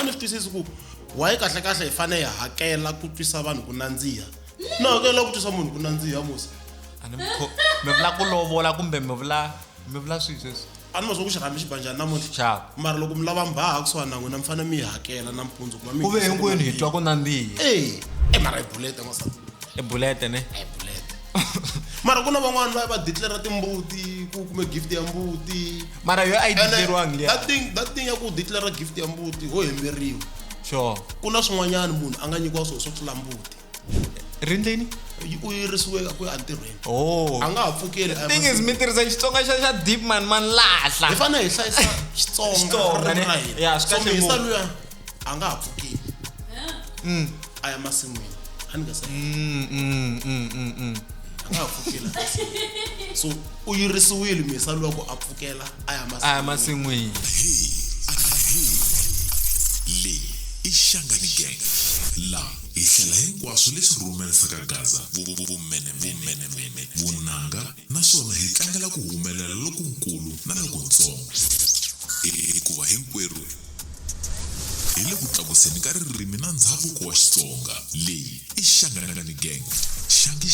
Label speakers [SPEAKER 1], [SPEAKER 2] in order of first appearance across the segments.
[SPEAKER 1] mani twisisa ku why kahle kahle hi fane hi hakela ku twisa vanhu ku nandziha no hakela ku twisa munhu ku nandziha musa
[SPEAKER 2] ani me vula ku lovola kumbe me vula sweswi
[SPEAKER 1] ani mo ku xirhami xibanjani namuntlha
[SPEAKER 2] cha
[SPEAKER 1] mara loko mi lava mbaha kusuhana na n'wina mi fane mi hakela nampundzu ku va mi
[SPEAKER 2] ku ve hinkwenu hi twa ku nandziha
[SPEAKER 1] mara hi bulete masa
[SPEAKER 2] bulete ne
[SPEAKER 1] bulete mara kuna van'wana va declare timbuti ku kume gift ya mbuti
[SPEAKER 2] mara yo ai declarewang le
[SPEAKER 1] that thing ya ku declare gift ya mbuti ho hemberiwa
[SPEAKER 2] sure
[SPEAKER 1] kuna swin'wanyana munhu a nga nyikiwa swo tlula mbuti
[SPEAKER 2] rindleni
[SPEAKER 1] u yirisiwe ku ya ntirhweni
[SPEAKER 2] a
[SPEAKER 1] nga ha pfukeli
[SPEAKER 2] thing is mi tirhisa Xitsonga xa deep man lahla
[SPEAKER 1] hi fane hi hlayisa Xitsonga
[SPEAKER 2] ne ya
[SPEAKER 1] so mi hisa luya a nga ha pfukeli a ya masin'wini a ni nga sa a nga ha pfukeli so u yirisiwile mi hisa luya ku a pfukela a ya
[SPEAKER 2] masin'wini
[SPEAKER 3] le Ishangani Gang la ihlela hinkwaswo leswi rhumelisaka Gaza vumene vunanga naswona hi tlangela ku humelela lokukulu na lokuntsongo hikuva hinkwerhu hi le ku tlakuseni ka ririmi na ndhavuko wa Xitsonga leyi i Ishangani Gang shangi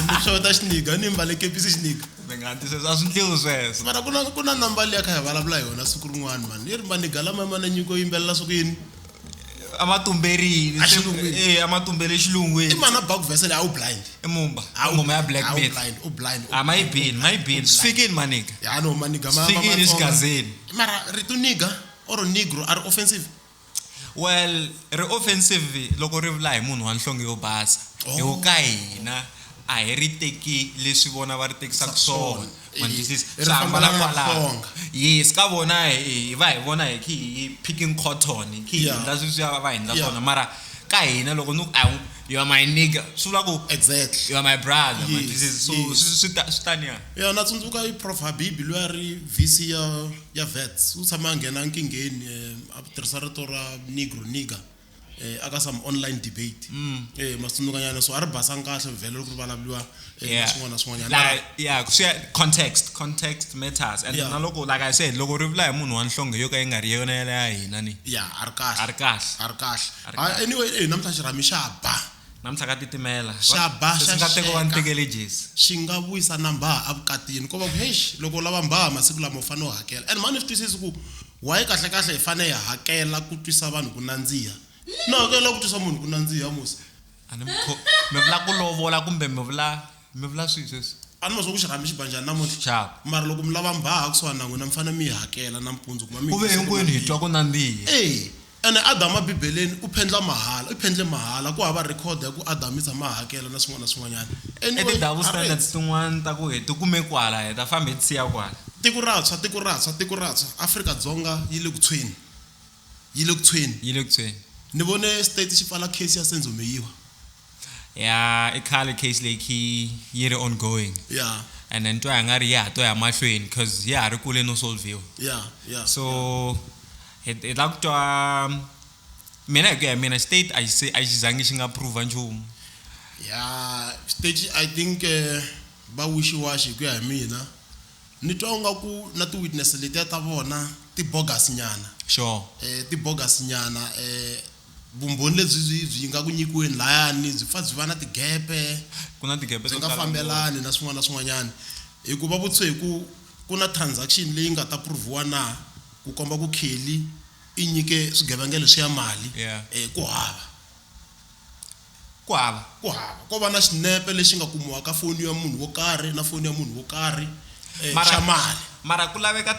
[SPEAKER 1] ni xota xiniga ni mbale kepisi xiniga
[SPEAKER 2] ngati a swi ndliwi sweswo
[SPEAKER 1] mara kuna namba leyi kha hi vulavula yona siku rin'wana mani yi ri maniga lama mana nyiko yimbelela swa ku yini
[SPEAKER 2] amatumberini amatumbele xilungwini
[SPEAKER 1] i mana back vessel a u blind
[SPEAKER 2] emumba ngoma ya black metal
[SPEAKER 1] u blind
[SPEAKER 2] mayibini sifikini maniga
[SPEAKER 1] ya no maniga
[SPEAKER 2] sifikini xigazeni
[SPEAKER 1] mara rito niga or negro are offensive
[SPEAKER 2] well ri offensive loko ri vula hi munhu wa nhlonge yo basa hi ku ka hina a hi ri teki leswi vona va ri tekisaka swona mandisisi sambala kwala yes ka vona hi va hi vona hi picking cotton hi endla sweswi va endla swona mara ka hina loko nu you are my nigga swi vula ku
[SPEAKER 1] exactly
[SPEAKER 2] you are my brother mandisisi so swi taniya
[SPEAKER 1] ya na tsundzuka i prof Habibi loyi a ri VC ya vets u tshama nghena nkingeni a tirhisa rito ra nigga aka some online debate masundukanyana so a ri basanga kahle vhele loko ri vulavuriwa swin'wana
[SPEAKER 2] context matters and na loko like I said loko ri vula hi munhu wa nhlonge yo ka yi nga ri yona ya hina ni
[SPEAKER 1] a ri kahle anyway namhla xirhami xa ba
[SPEAKER 2] namhla ka titimela
[SPEAKER 1] xa ba
[SPEAKER 2] xi nga teko va ntekeleges
[SPEAKER 1] xi nga vuyisa na mbaha avukatini ko va ku hesh loko lava mbaha masiku lama u fanele u hakela and mani swi twisisi ku why kahle hi fane hi hakela ku twisa vanhu ku nandziha no hakela ku twisa munhu ku nandziha musa
[SPEAKER 2] ani me vula ku lovola kumbe me vula sweswi
[SPEAKER 1] ani mo ku xirhami xibanjani namuntlha
[SPEAKER 2] cha
[SPEAKER 1] mara loko mi lava mbaha kusuhana na n'wina mi fane mi hakela nampundzu ku va mi
[SPEAKER 2] ku ve hinkwenu hi twa ku nandziha
[SPEAKER 1] ene Adama bibeleni u phendle mahala ku hava record ya ku Adam i tshama hakela na swin'wanyana
[SPEAKER 2] etindhawu standards tin'wana ta ku hi ti kume kwala hi ta famba hi tsiya kwala
[SPEAKER 1] tiko ratswa Afrika-Dzonga yi le ku tshweni ni vone state xi pfala case ya Senzo Meyiwa
[SPEAKER 2] i khale case leyi yi ri ongoing and then twa nga ri ya to ya mahlweni because ya ri kule no solviwa so it la kutwa mina hi ku ya mina state a xi zangi xi nga prove nchumu
[SPEAKER 1] state I think ba wishiwashi ku ya hi mina ni twa nga ku na ti witness leti ta vona ti bogus nyana
[SPEAKER 2] sure
[SPEAKER 1] ti bogus nyana vumbhoni lebyi byi nga ku nyikiweni layani byi fa byi va na tigepe
[SPEAKER 2] kuna tigepe
[SPEAKER 1] to nga fambelani na swin'wanyana hikuva vutse hi ku na transaction leyi nga ta proviwa na ku komba ku Kelly i nyike swigevengele swi ya mali ku hava ko va na xinepe lexi nga kumiwa ka foni ya munhu wo karhi na foni ya munhu wo karhi xa mali
[SPEAKER 2] mara ku laveka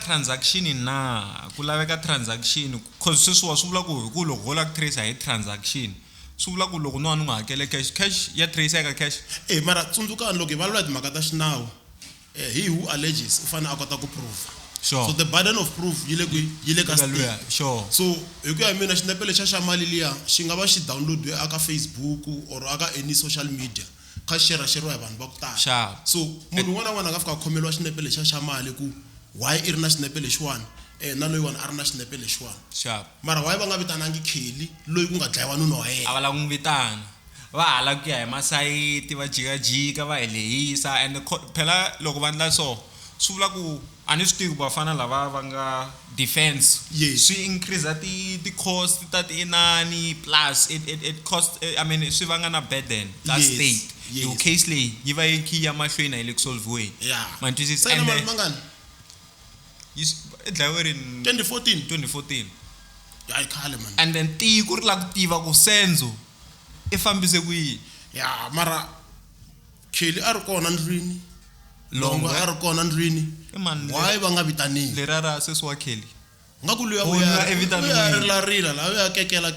[SPEAKER 2] transaction cause sweswiwa swi vula ku hi ku loko ho la ku trace hi transaction swi vula ku loko no nga hakele cash ya trace eka cash
[SPEAKER 1] mara tsundzukani loko hi vulavula timhaka ta xinawu he who alleges u fanele a kota ku prove
[SPEAKER 2] sure
[SPEAKER 1] so the burden of proof yi le ka state
[SPEAKER 2] sure
[SPEAKER 1] so hi ku ya mina xinepe lexa xa mali liya xi nga va xi downloadiwe aka Facebook or aka any social media kha sheriwa hi vanhu va ku tala so munhu un'wana na un'wana a nga fika a khomeliwa xinepe lexa xa mali ku why i ri na xinepe lexiwani na loyiwani a ri na xinepe lexiwani mara why va nga vitanangi Kelly loyi ku nga dlayiwa nuna wa yena
[SPEAKER 2] a va lava ku vitana va hala ku ya hi masayiti va jikajika va hi lehisa and phela loko va endla so swi vula ku a ni swi tivi ku vafana lava va nga defense swi increase the cost ta inani plus it cost I mean swi vanga na burden ka state yo case leyi yi va yi khiya mahlweni hi le ku solve man twisisa and
[SPEAKER 1] mangani
[SPEAKER 2] it dlayiwe in 2014
[SPEAKER 1] ya ikhale man
[SPEAKER 2] and then tiko ri la ku tiva ku Senzo I fambise ku yini
[SPEAKER 1] ya mara kheli a ri kona ndlwini longo a ri kona ndlwini why va nga vitani
[SPEAKER 2] le rara sesi wa kheli
[SPEAKER 1] nga ku luya ya ri la rila la ya kekela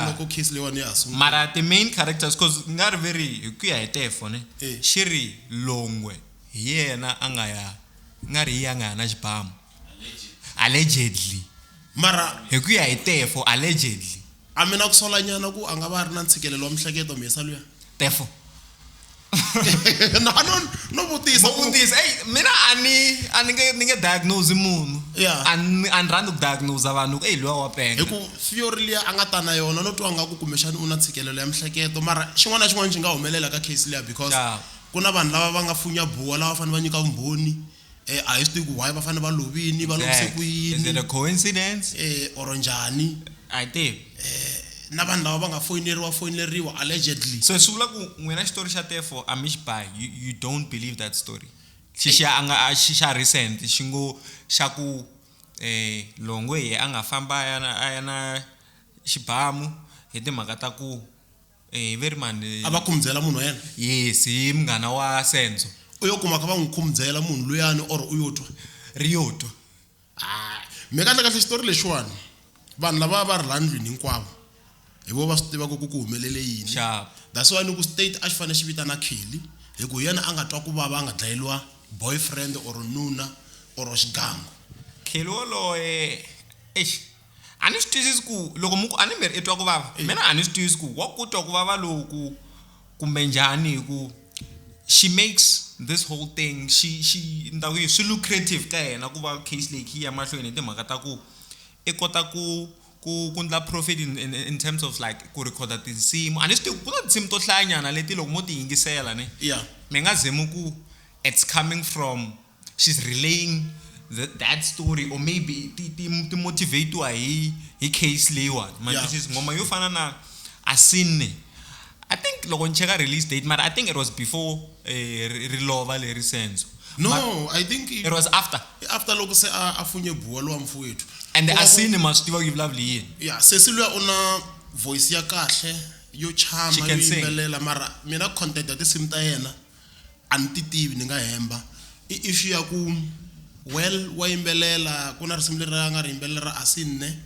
[SPEAKER 1] loko case leyiwani ya sunga
[SPEAKER 2] mara the main characters cause nga ri very ku ya hi Tefo ne shiri longwe hi yena a nga ri ya nga na xibamu allegedly
[SPEAKER 1] mara
[SPEAKER 2] hi ku ya hi Tefo allegedly
[SPEAKER 1] a mina ku sola nyana ku anga va ri na ntshikelelo wa mihleketo mesa luya
[SPEAKER 2] Tefo
[SPEAKER 1] no vutisa
[SPEAKER 2] hey mina ani nge diagnose munhu an rhandza ku diagnose vanhu hey luwa wa penga
[SPEAKER 1] hi ku theory liya anga ta na yona no twa nga ku kumbexana una ntshikelelo ya mihleketo mara xin'wana na xin'wana xi nga humelela ka case liya because kuna vanhu lava va nga funya buwa lava fanele va nyika vumbhoni a hi swi tivi ku why va fanele va lovini va lovise ku yini
[SPEAKER 2] is it a coincidence
[SPEAKER 1] or njhani
[SPEAKER 2] I think
[SPEAKER 1] na vanhu lava va nga foyineriwa allegedly
[SPEAKER 2] so swi vula ku n'wina xitori xa Tefo a mi xi bayi you don't believe that story xa recent xi ngo xa ku Longwe a nga famba a ya na xibamu hi timhaka ta ku very man
[SPEAKER 1] a va khumuzela munhu yena
[SPEAKER 2] yes hi munghana wa Senzo
[SPEAKER 1] u yo kuma ka va n'wi khumuzela munhu luyani or u yo twa
[SPEAKER 2] riyotwa
[SPEAKER 1] me kahle xitori lexiwani vanhu lava va ri landlwini hinkwavo hi vo va swi tiva ku humelele yini that's why ni ku state a xi fanele xi vitana kheli hi ku yena a nga twa ku vava a nga dlayeliwa boyfriend or nuna or xigangu
[SPEAKER 2] kheli woloye a ni swi twisisi ku loko muku a ni miri I twa ku vava mina a ni swi twisisi ku wa ku twa ku vava loku kumbe njhani hi ku she makes this whole thing she ndaku swi lucrative ka yena ku va case leyi khiya mahlweni hi timhaka ta ku I kota ku ndla profit in terms of like ku recorda tinsimu and still ku na tinsimu to hlayanyana leti loko mo ti yingisela ne mi nga zemi ku it's coming from she's relaying that story or maybe ti motivate hi case leyiwani manje ngoma yo fana na Asine I think loko ni cheka release date but I think it was before rilova leri Senzo
[SPEAKER 1] no I think
[SPEAKER 2] it was after
[SPEAKER 1] loko se a funye buwa lo wa mfowethu
[SPEAKER 2] and the Asine must tiva give lovely
[SPEAKER 1] sesiluya una voice ya kahle yo chama yo yimbelela mara mina content ya tinsimu ta yena a ni titivi ni nga hemba issue ya ku well wa yimbelela kuna risimu leri nga ri yimbelela ra Asine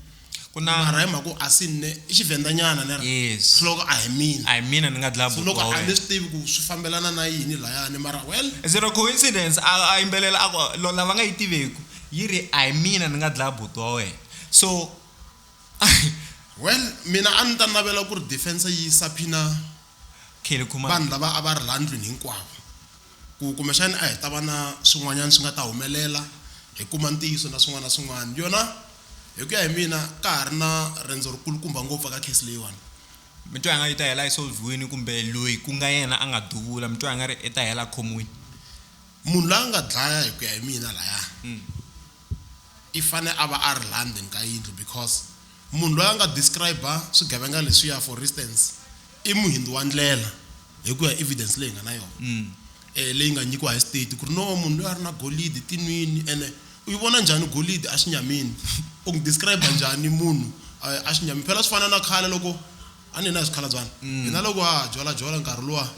[SPEAKER 1] kuna mara hi mhaka ku Asine I xivenda nyana ne
[SPEAKER 2] yes
[SPEAKER 1] loko a hi mina
[SPEAKER 2] ni nga dlabo
[SPEAKER 1] loko a ni swi tivi ku swi fambelana na yini layani mara well
[SPEAKER 2] is it a coincidence a yimbelela a lava nga yi tiveku yiri a hi mina ni nga dlaya buti wa wena so
[SPEAKER 1] well mina a ni ta navela ku ri defense yi saphina
[SPEAKER 2] kheli kuma
[SPEAKER 1] vanhu lava a va ri landlwini hinkwavo ku kumbexani a hi ta va na swin'wanyana swi nga ta humelela hi kuma ntiyiso na swin'wana yona hi ku ya hi mina ka ha ri na rendzo rikulukumba ngopfu ka case leyiwani
[SPEAKER 2] mitwa nga yi ta hela isolviwini kumbe loyi ku nga yena a nga duvula mitwa nga ri i ta hela khomiwini
[SPEAKER 1] munhu la nga dlaya hi ku ya hi mina laya I fane a va a ri landing ka yindlu because munhu loyi a nga describe swigevenga leswiya for instance I muhindu wa ndlela hi ku ya evidence leyi nga na yona leyi nga nyikiwa hi state ku ri no munhu loyi a ri na golidi tinwini ene u yi vona njhani golidi a xinyamini u describe njhani munhu a xinyamini phela swi fana na khale loko a ni na swikhaladzana hina loko a jola nkarhi luwa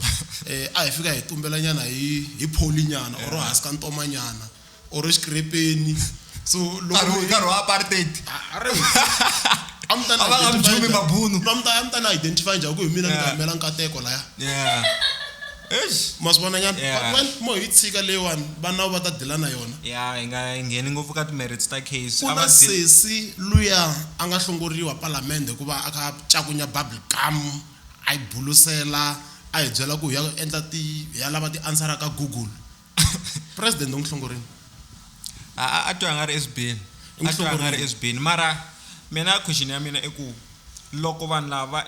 [SPEAKER 1] a hi fika hi tumbela nyana hi pholi nyana or hansi ka ntoma nyana or xikirepeni so loko
[SPEAKER 2] nkarhi wa apartheid
[SPEAKER 1] amta na identify njhani ku hi mina ni nga yimela nkateko laya masibona nyana when mo hi tshika leyiwani vana va ta dila na yona
[SPEAKER 2] hi nga ngheni ngopfu ka ti-merits ta case
[SPEAKER 1] kuna sesi luya a nga hlongoriwa palamende hikuva a kha cakunya bubble gum a yi bulusela a hi byela ku hi ya endla hi ya lava ti-answera ka Google president u n'wi hlongorini
[SPEAKER 2] a twa nga ri SBN mara mina question ya mina I ku loko vanhu lava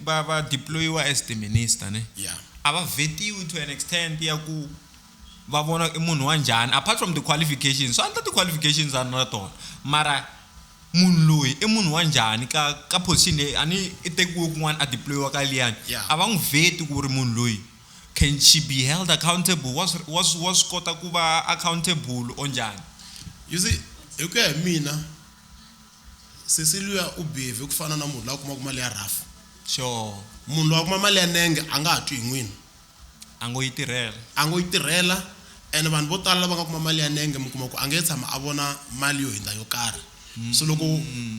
[SPEAKER 2] va deployiwa as the minister ne a va vetiwi to an extent ya ku va vona I munhu wa njhani apart from the qualifications. So the qualifications are not all. Mara munhu loyi I munhu wa njhani ka position leyi ani I tekiwe kun'wana a deployiwa ka liyani. A va n'wi vheti ku ri munhu loyi can she be held accountable? Was kota ku va accountable o njhani?
[SPEAKER 1] You see, hi ku ya hi mina sesiluya u behave ku fana na munhu la kuma mali ya rafu.
[SPEAKER 2] Sure.
[SPEAKER 1] Munhu la kuma mali ya nenge a nga ha twi hi n'wini.
[SPEAKER 2] A ngo yi
[SPEAKER 1] tirhela and vanhu vo tala lava nga kuma mali ya nenge mi kuma ku a nge tshama a vona mali yo hindza yo karhi. So loko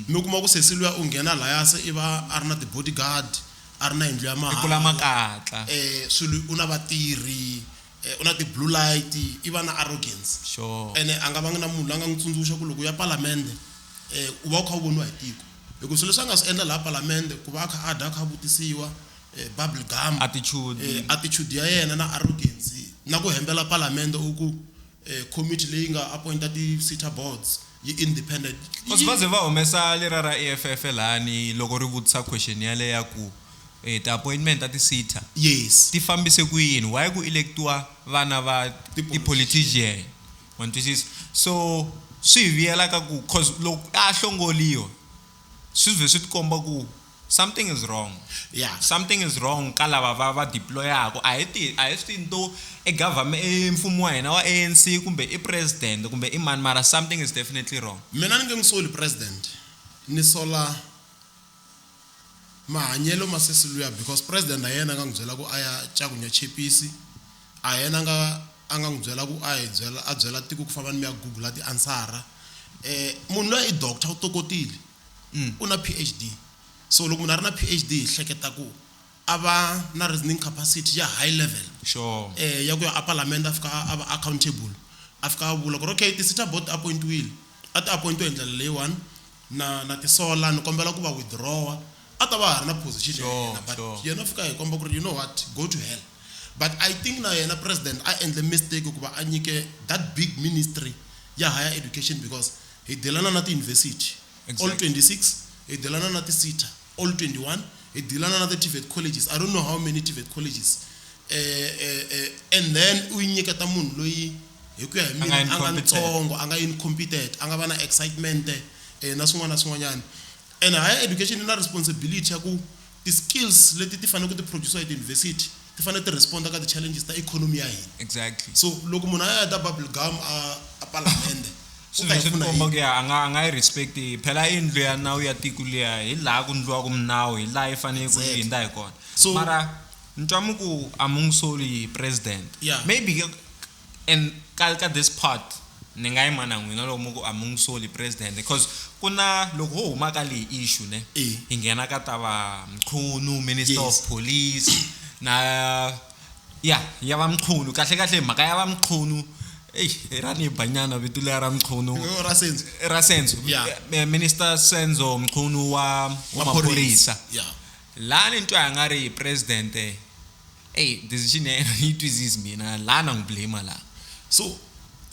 [SPEAKER 1] mi kuma ku sesiluya u nghena laya se I va a ri na ti-bodyguard a ri na yindlu ya mahala.
[SPEAKER 2] I kula makatla.
[SPEAKER 1] Swilo u na vatirhi u na ti-blue light I va na arrogance.
[SPEAKER 2] Sure.
[SPEAKER 1] And a nga vangi na munhu la nga n'wi tsundzuxa ku loko ya palamende u va u kha u voniwa hi tiko. Hikuva swilo leswi a nga swi endla laha palamende ku va a kha a dya a kha a vutisiwa bubble gum attitude ya yena na arrogance na ku hembela palamende u ku committee leyi nga appointa ti-sitter boards yi independent.
[SPEAKER 2] Because va ze va humesa lera ra EFF lani loko ri vutisa question yale ya ku the appointment at the sitter.
[SPEAKER 1] Yes.
[SPEAKER 2] Ti fambise ku yini? Why ku electiwa vana va ti-politician? So swi viyela ka ku cause loko a hlongoliwa swi ve swi tikomba ku something is wrong.
[SPEAKER 1] Yeah.
[SPEAKER 2] Something is wrong ka lava va deployako a hi swi nto government mfumo wa hina wa ANC kumbe I president kumbe I mani mara something is definitely wrong.
[SPEAKER 1] Mina ni nge ngisoli president ni sola mahanyelo ma sesiluya because president na yena nga ngibyela ku aya cakunya chepisi a yena nga anga ngibyela ku a byela tiko ku famba ni ya Google ti answera munhu loyi I doctor u tokotile una PhD. So loko munhu a ri na PhD hleketa ku ava na reasoning capacity ya high level.
[SPEAKER 2] Sure.
[SPEAKER 1] Ya ku ya a parliament afika ava accountable afika a vula ku okay ti-sitter board appointiwile a ti appointiwe hi ndlela leyiwani na tisola ni kombela ku va withdrawa a ta va ha ri na position yena but yena fika hi komba ku ri you know what go to hell. But I think na yena president a endle mistake ku va a nyike that big ministry ya higher education because he delana na ti-university. Exactly. All 26 he delana na ti-sitter all 21 he delana na ti-TVET colleges. I don't know how many TVET colleges and then u nyiketa munhu loyi hi ku ya hi mina anga ntsongo anga incompetent anga va na excitement na swin'wana na swin'wanyana. And higher education ina responsibility ya ku ti-skills leti ti fanele ku ti produce hi ti-university ti fanele ti responda ka ti-challenges ta economy ya hina.
[SPEAKER 2] Exactly.
[SPEAKER 1] So loko munhu a ya da bubble gum a parliament
[SPEAKER 2] swikomba ku ya anga yi respect phela indlu ya nawu ya tiko liya hi laha ku ndliwaka minawu hi laha yi fanele ku hindza hi kona. Mara ntwamu ku amungisoli president maybe and ka this part ni nga yima na n'wina loko mu ku amungisoli president because kuna loko ho huma ka leyi issue ne hi nghena ka tava Mkhunu minister of police na ya va Mkhunu kahle mhaka ya va Mkhunu rani banyana vito le ra Mkhunu ra Senzo minister Senzo Mkhunu wa maphorisa lani ntwa ya nga ri president decision yi twisisa mina lana ngiblame la.
[SPEAKER 1] So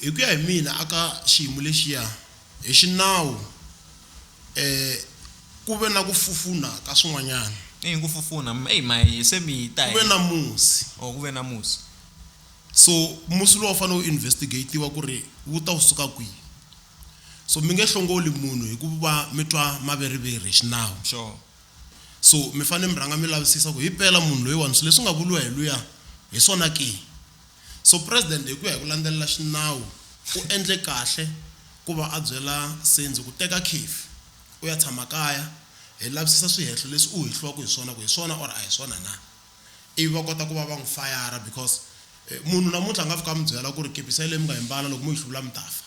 [SPEAKER 1] hi ku ya hi mina aka xiyimo lexiya hi xinawu ku ve na ku fufuna ka swin'wanyana
[SPEAKER 2] ku fufuna my se mi ta
[SPEAKER 1] ku ve na musi
[SPEAKER 2] ku ve na musi.
[SPEAKER 1] So musi lowu fanele u investigatiwa ku ri wu ta usuka kwihi. So mi nge hlongoli munhu hi ku va mi twa maveriveri hi xinawu.
[SPEAKER 2] Sure.
[SPEAKER 1] So mi fanele mi rhanga mi lavisisa ku hi pela munhu loyiwani swilo leswi nga vuliwa hi luya hi swona ke. So president hi ku ya hi ku landzelela xinawu u endle kahle ku va a byela Senzo ku teka khefu u ya tshama kaya hi lavisisa swihehlo leswi u hihliwaka hi swona ku hi swona or a hi swona na. Ivi va kota ku va va n'wi fayara because munhu namuntlha nga fika mi byela ku ri kepisi leyi mi nga hi mbala loko mu yi hluvula mi ta fa.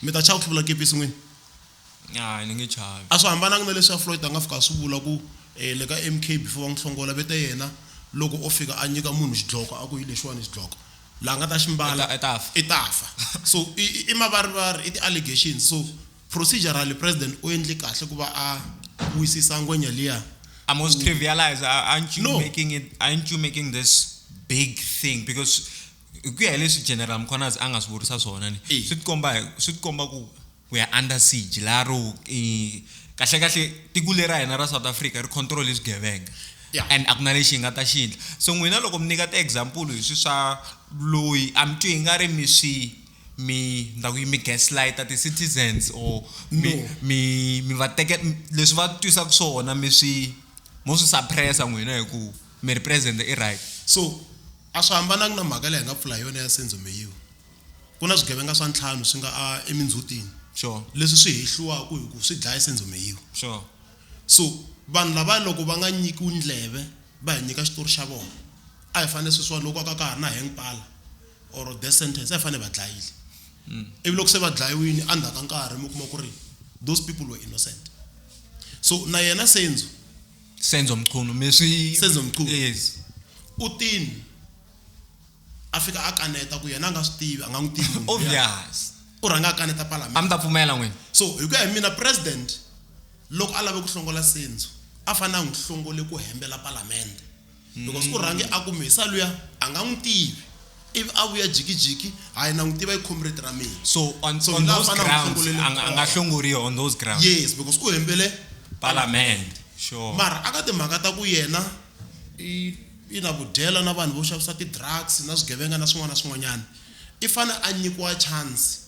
[SPEAKER 1] Mi ta chava ku hluvula kepisi n'wini?
[SPEAKER 2] Ni nge chavi.
[SPEAKER 1] A swi hambananga na leswi ya Floyd a nga fika swi vula ku le ka MK before va n'wi hlongola vete yena loko o fika a nyika munhu xidloko a ku hi lexiwani xidloko laha nga ta ximbala i ta fa. So i mavarivari i ti-allegations. So procedurally president u endle kahle ku va a wisisa ngwenya liya.
[SPEAKER 2] I must trivialize aren't you making this big thing because ku ya leswi General Mkhwanazi anga swi vurisa swona ni swi tikomba ku we are under siege la ro kahle tiko lera hina ra South Africa ri control swigevenga and a ku na lexi hi nga ta xi endla so n'wina loko mi nyika ti-example hi swi swa loyi a mi twi hi nga ri mi gaslighter ti-citizens or mi va teke leswi va twisaka swona mo swi suppressa n'wina hi ku mi represent i right
[SPEAKER 1] so a swi hambananga na mhaka leyi hi nga pfula hi yona ya Senzo Meyiwa ku na swigevenga swa ntlhanu swi nga emindzhutini
[SPEAKER 2] sure
[SPEAKER 1] leswi swi hehliwaka hi ku swi dlaya Senzo Meyiwa
[SPEAKER 2] sure
[SPEAKER 1] so vanhu lava loko va nga nyikiwi ndleve va hi nyika xitori xa vona a hi fanele sweswiwani loko ka ha ri na hangpala or death sentence a hi fanele va dlayile ivi loko se va dlayiwini endzhaku ka nkarhi mi kuma ku ri those people were innocent so na yena Senzo Mkhwanazi
[SPEAKER 2] yes
[SPEAKER 1] utini a fika a kaneta ku yena a nga swi tivi a nga n'wi tivi
[SPEAKER 2] obvious
[SPEAKER 1] u rhanga a kaneta parliament
[SPEAKER 2] a mi ta pfumela n'wina
[SPEAKER 1] so hi ku ya hi mina president loko a lave ku hlongola Senzo a fanele a n'wi hlongole ku hembela parliament because u rhange a kumisa luya a nga n'wi tivi ivi a vuya jikijiki hayi na n'wi tiva hi comrade ra mina
[SPEAKER 2] so on those grounds a nga hlongoriwa on those grounds
[SPEAKER 1] yes because u hembele
[SPEAKER 2] parliament sure
[SPEAKER 1] mara aka timhaka ta ku yena i na vudyela na vanhu vo xavisa ti-drugs na swigevenga na swin'wana na swin'wanyana i fanele a nyikiwa chance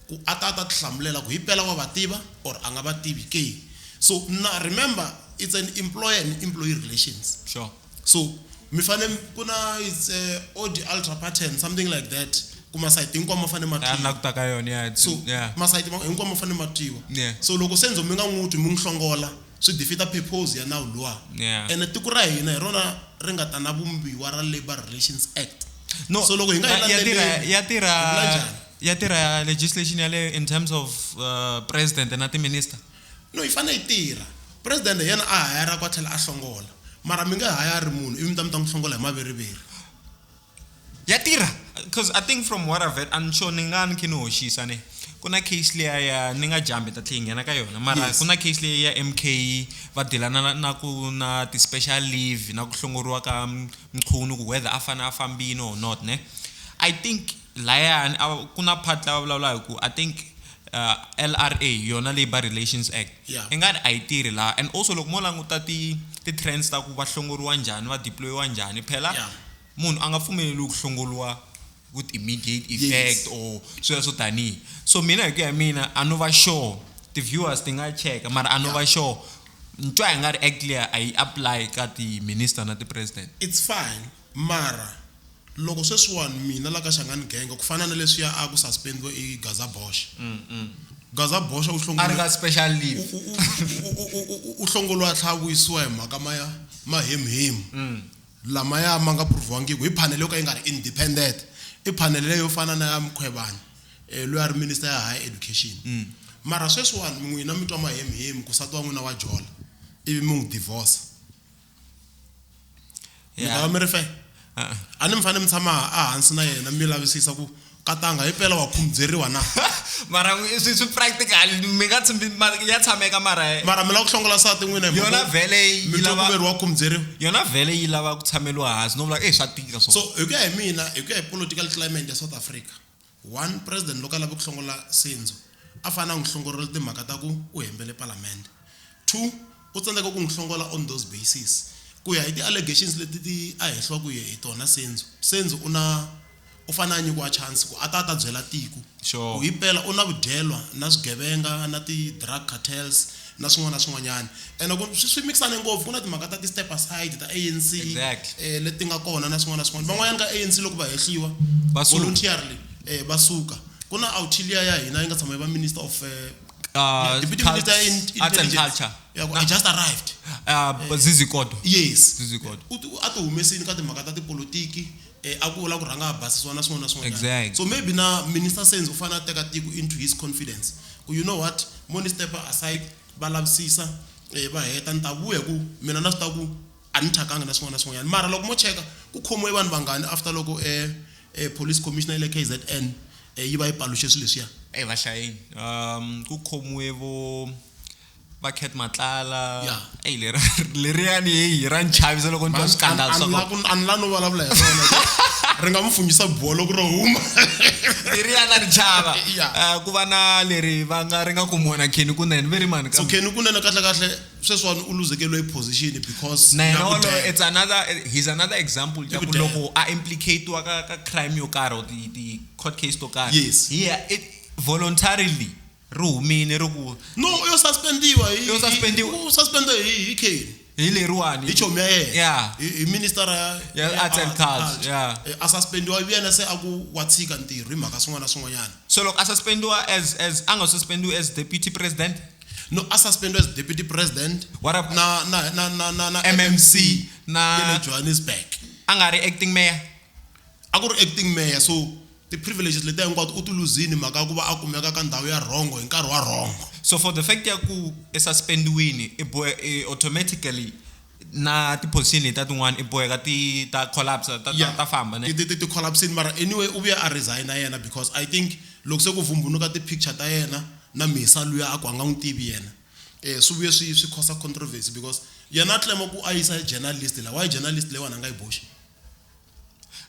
[SPEAKER 1] ku a ta tihlamulela ku hi pela wa va tiva or a nga va tivi ke so na remember it's an employer and employee relations
[SPEAKER 2] sure
[SPEAKER 1] so mi fanele ku na it's OD ultra pattern something like that kuma site hinkwamo ma fanele ma
[SPEAKER 2] tiwa na ku ta ka yona
[SPEAKER 1] so ma site hinkwamo ma fanele ma tiwa so loko Senzo mi nga n'wi mi n'wi hlongola swi defeat purpose ya nawu luwa and tiko ra hina hi rona ri nga ta na vumbiwa ra Labour Relations Act
[SPEAKER 2] no
[SPEAKER 1] so loko hi nga
[SPEAKER 2] ya tirha legislation ya le in terms of president na ti-minister
[SPEAKER 1] no hi fanele hi tirha president yena a hayara kwa tlhela a hlongola mara mi nga hayari munhu ivi mi ta n'wi hlongola hi maveriveri
[SPEAKER 2] ya tirha because I think from what I've heard I'm sure ni nga ni hoxisa ne ku na case leya ya ni nga jambe ta tlhe nghena ka yona mara ku na case leya ya MK va dilana na ku na ti-special leave na ku hlongoriwa ka Mkhwanazi ku whether a fane a fambini or not ne I think layani ku na part la vulavula hi ku I think LRA yona Labour Relations Act i nga ri a yi tirhi laha and also loko mo languta ti-trends ta ku va hlongoriwa njhani va deployiwa njhani phela munhu a nga pfumeleli ku hlongoriwa with immediate effect or sweswo tanihi so mina hi ku ya mina a no va sure ti-viewers ti nga cheka mara a no va sure ntwa hi nga ri act leya a yi apply ka ti-minister na ti-president
[SPEAKER 1] it's fine mara loko sweswiwani mina la ka Xangani Gang ku fana na leswiya a ku suspendiwa i Gaza Bosch u hlongoriwa
[SPEAKER 2] special leave
[SPEAKER 1] u hlongoriwa tlhavuyisiwa hi mhaka ma hemhem lamaya ma nga provangiki hi panel yo ka yi nga ri independent i panel leyo fana na ya Mkhwanazi loyi a ri minister ya higher education mara sweswiwani n'wina mi twa mahemhem ku sati wa n'wina wa jola ivi mi n'wi divorce mi ri fe a ni mi fanele mi tshama hansi na yena mi lavisisa ku katanga hi pela wa khumbyeriwa na
[SPEAKER 2] mara swi practical mi nga tshembi ya tshameka mara
[SPEAKER 1] mi lava ku hlongola sati n'wina
[SPEAKER 2] yona vele yi lava
[SPEAKER 1] ku khumbyeriwa
[SPEAKER 2] yona vele yi lava ku tshameliwa hansi no vula swa tika
[SPEAKER 1] so hi ku ya hi mina hi ku ya hi political climate ya South Africa one president loko a lava ku hlongola Senzo a fana n'wi hlongorela timhaka ta ku u hembele parliament two u tsandzeka ku n'wi hlongola on those basis ku ya hi ti-allegations leti ti a hehliwa ku hi tona Senzo u fana nyikiwa chance ku a ta byela tiko ku hi pela u na vudyelwa na swigevenga na ti-drug cartels na swin'wana na swin'wanyana and loko swi mixane ngopfu ku na timhaka ta ti-step aside ta ANC leti nga kona na swin'wana na swin'wana van'wanyana ka ANC loko va hehliwa voluntarily va suka ku na Autilia ya hina yi nga tshama yi va minister of deputy minister
[SPEAKER 2] arts and culture
[SPEAKER 1] I just arrived
[SPEAKER 2] Zizikodo
[SPEAKER 1] yes a ti humesini ka timhaka ta tipolitiki a ku vula ku rhanga basisiwa na swin'wana na swin'wana so maybe na minister Senzo u fanele a teka tiko into his confidence ku you know what money step aside va lavisisa va heta ni ta vuya ku mina na swi ta ku a ni thyakanga na swin'wana na swin'wanyana mara loko mo cheka ku khomiwe vanhu vangani after loko police commissioner le KZN yi va yi paluxe swilo leswiya
[SPEAKER 2] vahlayini ku khomiwe vo va Cat Matlala leriyani hi ra nchavisa loko ni twa scandal
[SPEAKER 1] a ni la no vulavula hi rona ri nga mi funyisa bolo ku ro huma
[SPEAKER 2] leriyani ri chava ku va na leri va nga ri nga kumiwa na Kenny Kunene very man
[SPEAKER 1] so Kenny Kunene kahle sweswiwani u luzekeliwe position because
[SPEAKER 2] he's another example loko a implicate wa ka crime yo karhi the court case to karhi
[SPEAKER 1] yes
[SPEAKER 2] it voluntarily ri humile ri ku
[SPEAKER 1] no yo suspendiwa hi Kane
[SPEAKER 2] hi leriwani
[SPEAKER 1] hi chomi ya yena
[SPEAKER 2] hi
[SPEAKER 1] minister
[SPEAKER 2] ya arts and culture
[SPEAKER 1] a suspendiwa yena se aku watsika ntirho hi mhaka swin'wana na swin'wanyana
[SPEAKER 2] so loko a suspendiwa as anga suspendiwa as deputy president
[SPEAKER 1] no a suspended as deputy president
[SPEAKER 2] what up
[SPEAKER 1] na
[SPEAKER 2] MMC na
[SPEAKER 1] Johannesburg
[SPEAKER 2] anga ri acting mayor
[SPEAKER 1] akuri acting mayor so the privileges leti hinkwato u ti luzini mhaka ku va a kumeka ka ndhawu ya wrong hi nkarhi wa wrong
[SPEAKER 2] so for the fact ya ku suspendiwini automatically na ti position leta tin'wana boheka ti ta collapse ta famba ne
[SPEAKER 1] ti collapse mara anyway u vuya a resign yena because I think loko se ku vumbunuka ti picture ta yena na misa luya a ku anga n'wi tivi yena swi vuye swi cause controversy because yena claim ku a yisa journalist la why journalist leyi wana nga yi boxa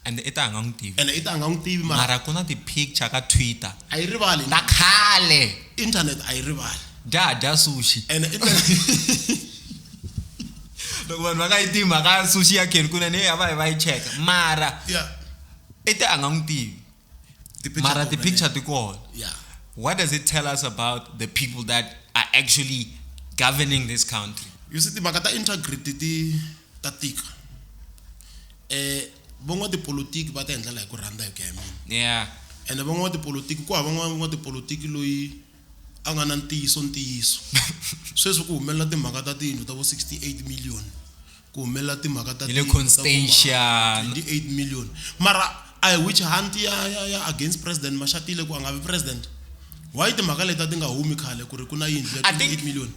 [SPEAKER 2] and ita anga
[SPEAKER 1] n'wi tivi
[SPEAKER 2] mara kuna ti picture ka Twitter
[SPEAKER 1] a yi rivali
[SPEAKER 2] ta khale
[SPEAKER 1] internet a yi rivali
[SPEAKER 2] dya sushi
[SPEAKER 1] and
[SPEAKER 2] loko vanhu va nga yi tivi mhaka sushi ya Ken kuna ne va yi cheka mara ita anga n'wi tivi mara ti picture ti kona what does it tell us about the people that are actually governing this country?
[SPEAKER 1] You see, timhaka ta integrity ta tika van'wa tipolitiki va ta endlela hi ku rhandza hi ku ya mina and van'wa tipolitiki ku hava van'wa tipolitiki loyi a nga na ntiyiso sweswi ku humelela timhaka ta tiyindlu ta vo 68 million ku humelela timhaka ta
[SPEAKER 2] 28
[SPEAKER 1] million mara a hi witch hunt ya against president Mashatile ku a nga vi president why timhaka leta ti nga humi khale ku ri ku na yindlu ya 28 million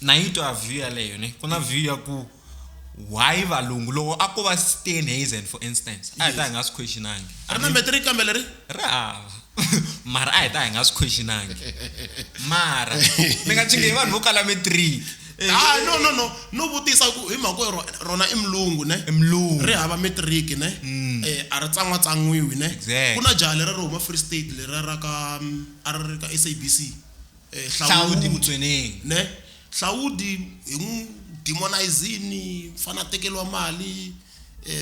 [SPEAKER 2] na yi twa view ya leyo ne ku na view ya ku why valungu loko a ko va Steenhuisen for instance a hi ta hi nga swi questionangi
[SPEAKER 1] ri na metric kambe leri
[SPEAKER 2] mara a hi ta hi nga swi questionangi mara mi nga cinge vanhu vo kala metric
[SPEAKER 1] no vutisa ku hi mhaka rona i mulungu ne ri hava metric ne a ri tsan'wiwi ne ku na jaha leri ri huma Free State leri ra ka a ri ka SABC
[SPEAKER 2] Hlaudi Mutsweneng
[SPEAKER 1] ne Hlaudi hi n'wi demonizini fana tekeliwa mali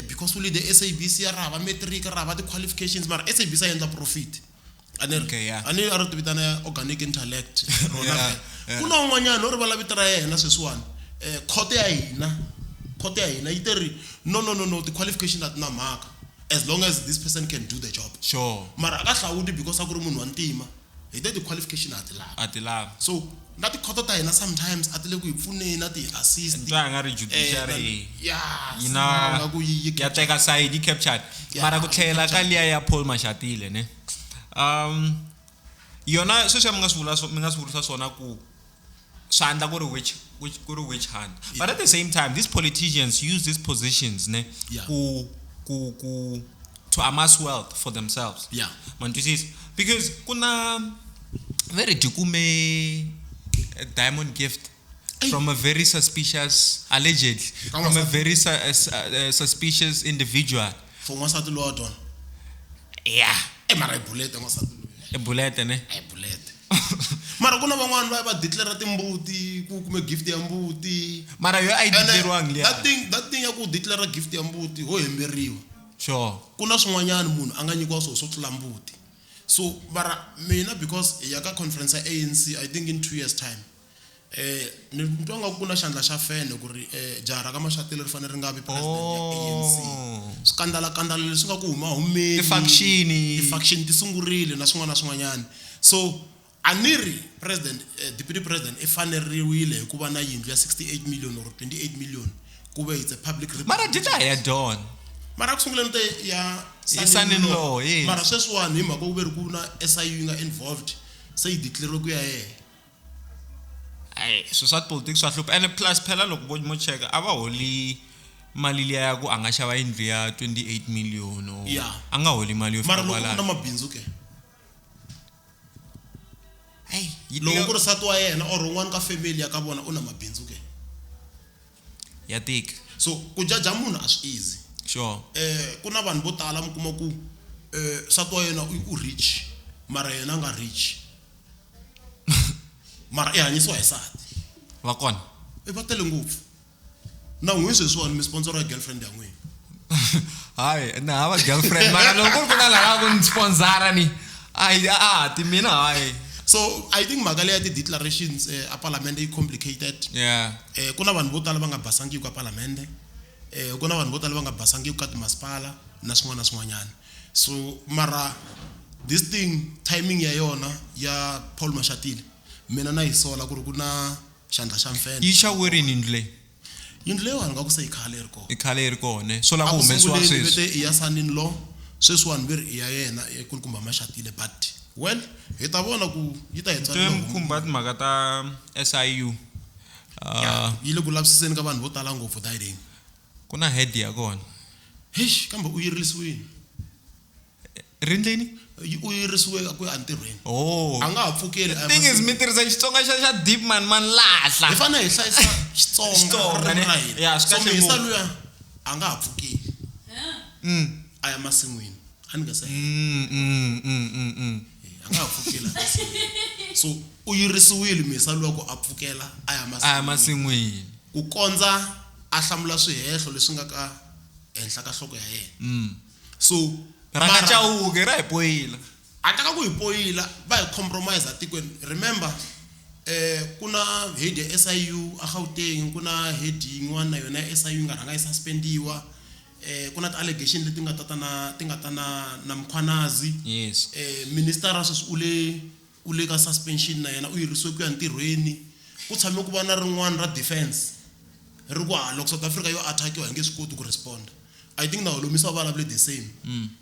[SPEAKER 1] because we the SABC ya hava metric ra hava ti qualifications mara SABC ya endla profit ani a ri tivitana organic intellect kuna un'wanyana uri vala vito ra yena sweswiwani khoto ya hina yi teri no the qualification at na mhaka as long as this person can do the job
[SPEAKER 2] sure
[SPEAKER 1] mara aka Hlaudi because a ku ri munhu wa ntima hi the qualification at lava so na ti khoto ta hina sometimes atile ku hi pfuneni na ti assist
[SPEAKER 2] ntwa nga ri judiciary ina ya teka side captured mara ku tlhela ka liya ya Paul Mashatile ne yona sweswi mi nga swi vurisa swona ku swandla ku ri which hand but at the same time these politicians use these positions ne to amass wealth for themselves mantusisi because kuna very dukume diamond gift from a very suspicious allegedly from a very suspicious individual
[SPEAKER 1] for wasati lodon mara
[SPEAKER 2] bullet ne
[SPEAKER 1] bullet mara kuna van'wana va declare timbuti ku kume gift ya mbuti
[SPEAKER 2] mara yo a declarewang liya
[SPEAKER 1] that thing ya ku declare gift ya mbuti ho hemberiwa
[SPEAKER 2] sure
[SPEAKER 1] kuna swin'wanyana munhu anga nyikiwa swo tlula mbuti so mara mina because ya ka conference ya ANC I think in 2 years time ni ntwanga ku na xandla xa fene ku ri jara ka Mashatile ri fanele ri nga vi president ya ANC skandala leswi nga ku huma humeni faction ti sungurile na swin'wanyana so aniri president deputy president i faneriwile hi ku va na yindlu ya 68 million or 28 million ku ve it's a public
[SPEAKER 2] mara dita ya don
[SPEAKER 1] mara ku sunguleni te ya
[SPEAKER 2] son-in-law
[SPEAKER 1] mara sweswiwani hi mhaka ku ve ri ku na SIU nga involved se yi declare ku ya
[SPEAKER 2] so swa politics swa hlupha and plus phela loko mo cheka ava holi mali liya ya ku anga xava yindlu ya 28 million anga holi mali yo
[SPEAKER 1] mara loko na mabindzu ke loko ku ri sati wa yena or un'wana ka family ya ka vona u na mabindzu ke
[SPEAKER 2] ya tika
[SPEAKER 1] so ku jaja munhu a swi easy
[SPEAKER 2] sure
[SPEAKER 1] ku na vanhu vo tala mi kuma ku sati wa yena u rich mara yena nga rich mara i hanyisiwa hi sati
[SPEAKER 2] va kona
[SPEAKER 1] va tele ngopfu na n'wi sweswiwani mi sponsor a girlfriend ya n'wina
[SPEAKER 2] hayi na hava girlfriend mara loko ku na lava ku ni sponsora ni ti mina hayi.
[SPEAKER 1] So I think mhaka leya ti-declarations a parliament is complicated. Ku na vanhu vo tala va nga basangiki ka parliament, ku na vanhu vo tala va nga basangiki ka timasipala na swin'wana na swin'wanyana. So mara this thing timing ya yona ya Paul Mashatile mina na yi sola ku ri ku na xandla xa mfene.
[SPEAKER 2] Yi xawerini yindlu leyi?
[SPEAKER 1] Yindlu leyi vanhu nga ku se yi khale yi ri kona.
[SPEAKER 2] I khale yi ri kona so la ku humesiwa sweswi.
[SPEAKER 1] Vete i ya son-in-law sweswiwani ve ri i ya yena ekulukumba Mashatile but well hi ta vona ku yi ta hetsa
[SPEAKER 2] khumba timhaka ta SIU
[SPEAKER 1] yi le ku lavisiseni ka vanhu vo tala ngopfu dayideni.
[SPEAKER 2] Ku na head ya kona
[SPEAKER 1] kambe u yiririsiwile
[SPEAKER 2] rindleni
[SPEAKER 1] u yirisiwe ku ya entirhweni a nga ha pfukeli.
[SPEAKER 2] Thing is mi tirhisa Xitsonga xa deep man lahla
[SPEAKER 1] hi fanele hi hlayisa Xitsonga ra hina so mhisa luya a nga ha pfukeli a ya masin'wini a ni nga se a nga ha pfukeli so u yirisiwile mhisa luya ku a pfukela a ya
[SPEAKER 2] masin'wini
[SPEAKER 1] ku kondza a hlamula swihehlo leswi nga ka henhla ka nhloko ya yena. So
[SPEAKER 2] ranga chauke ra hi poyila
[SPEAKER 1] a taka ku hi poyila va hi compromise atikweni. Remember kuna head ya SIU a Gauteng, kuna head yin'wana na yona ya SIU nga ranga yi suspendiwa, kuna ti-allegation leti nga ta na Mkhwanazi.
[SPEAKER 2] Yes.
[SPEAKER 1] Minister sweswi u le ka suspension na yena u yirisiwe ku ya ntirhweni. Ku tshame ku va na rin'wana ra defense ri ku loko South Africa yo attackiwa hi nge swi koti ku respond. I think now lomisa vulavule the same.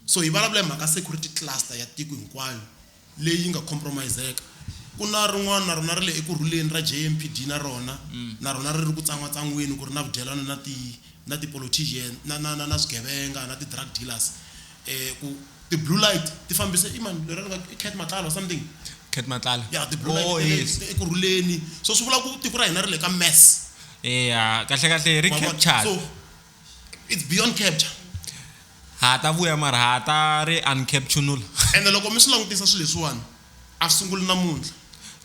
[SPEAKER 1] So hi vulavula mhaka security cluster ya tiko hinkwayo leyi nga compromiseka. Ku na rin'wana na rona ri le ekurhuleni ra JMPD na rona ri ri ku tsangwatsangweni ku ri na vudyelana na ti-politician na swigevenga na ti-drug dealers. Ku ti-blue light ti fambise imani leri nga Cat Matlala or something.
[SPEAKER 2] Cat Matlala.
[SPEAKER 1] Yeah, ti-blue light ekurhuleni. So swi vula ku tiko ra hina ri le ka mess.
[SPEAKER 2] Kahle ri captured.
[SPEAKER 1] So it's beyond capture.
[SPEAKER 2] Hata vuya mara hata ri uncaptured.
[SPEAKER 1] And loko mi swi langutisa swilo leswiwani a swi sunguli namuntlha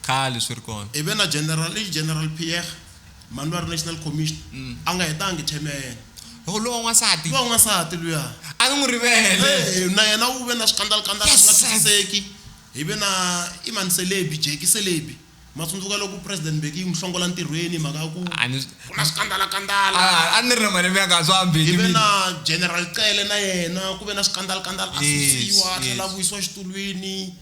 [SPEAKER 2] khale swi ri kona.
[SPEAKER 1] Ive na General Pierre Manuel National Commission a nga hetangi term ya yena.
[SPEAKER 2] Lo n'wasati.
[SPEAKER 1] Lo n'wasati luya
[SPEAKER 2] a n'wi rivele
[SPEAKER 1] na yena u ve na swikandala swi nga twisiseki. Ive na Iman Celebi Jackie Celebi matsundzuka loko president Mbeki yi n'wi hlongola ntirhweni mhaka ku kuna swikandala
[SPEAKER 2] a ni ri na malembe ya kahle swambeki.
[SPEAKER 1] Ive na General Cele na yena ku ve na swikandala a susiwa a tlhela vuyisiwa xitulwini.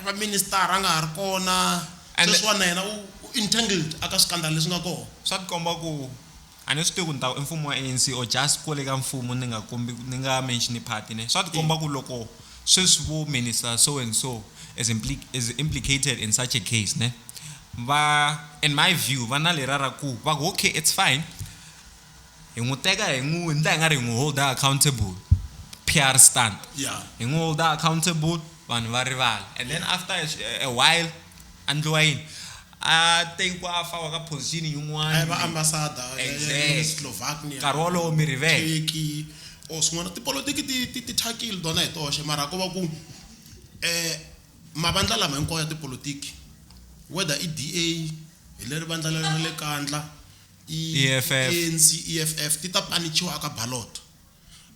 [SPEAKER 1] Va minister a nga ha ri kona sweswiwani na yena u entangled aka swikandala leswi nga kona.
[SPEAKER 2] Swa tikomba ku a ni swi tivi ku ni ta mfumo wa ANC or just kwale ka mfumo ni nga mention party ne. Swa tikomba ku loko sweswi vo minister so and so is implicated in such a case ne in my view va na lerara ku va go okay it's fine hi n'wi teka hi nga ri n'wi hold accountable PR stunt. Hi n'wi hold accountable vanhu va rivala and then after a while andliwa yini a tekiwa a fawa ka position yin'wana
[SPEAKER 1] va ambassador
[SPEAKER 2] Slovakia nkarhi wolowo mi rivele
[SPEAKER 1] o swin'wana tipolotiki ti thakile tona hi toxe mara ko va ku mavandla lama hinkwawo ya tipolotiki whether i DA hi leri vandla leri le kandla ANC EFF ti ta panichiwa aka ballot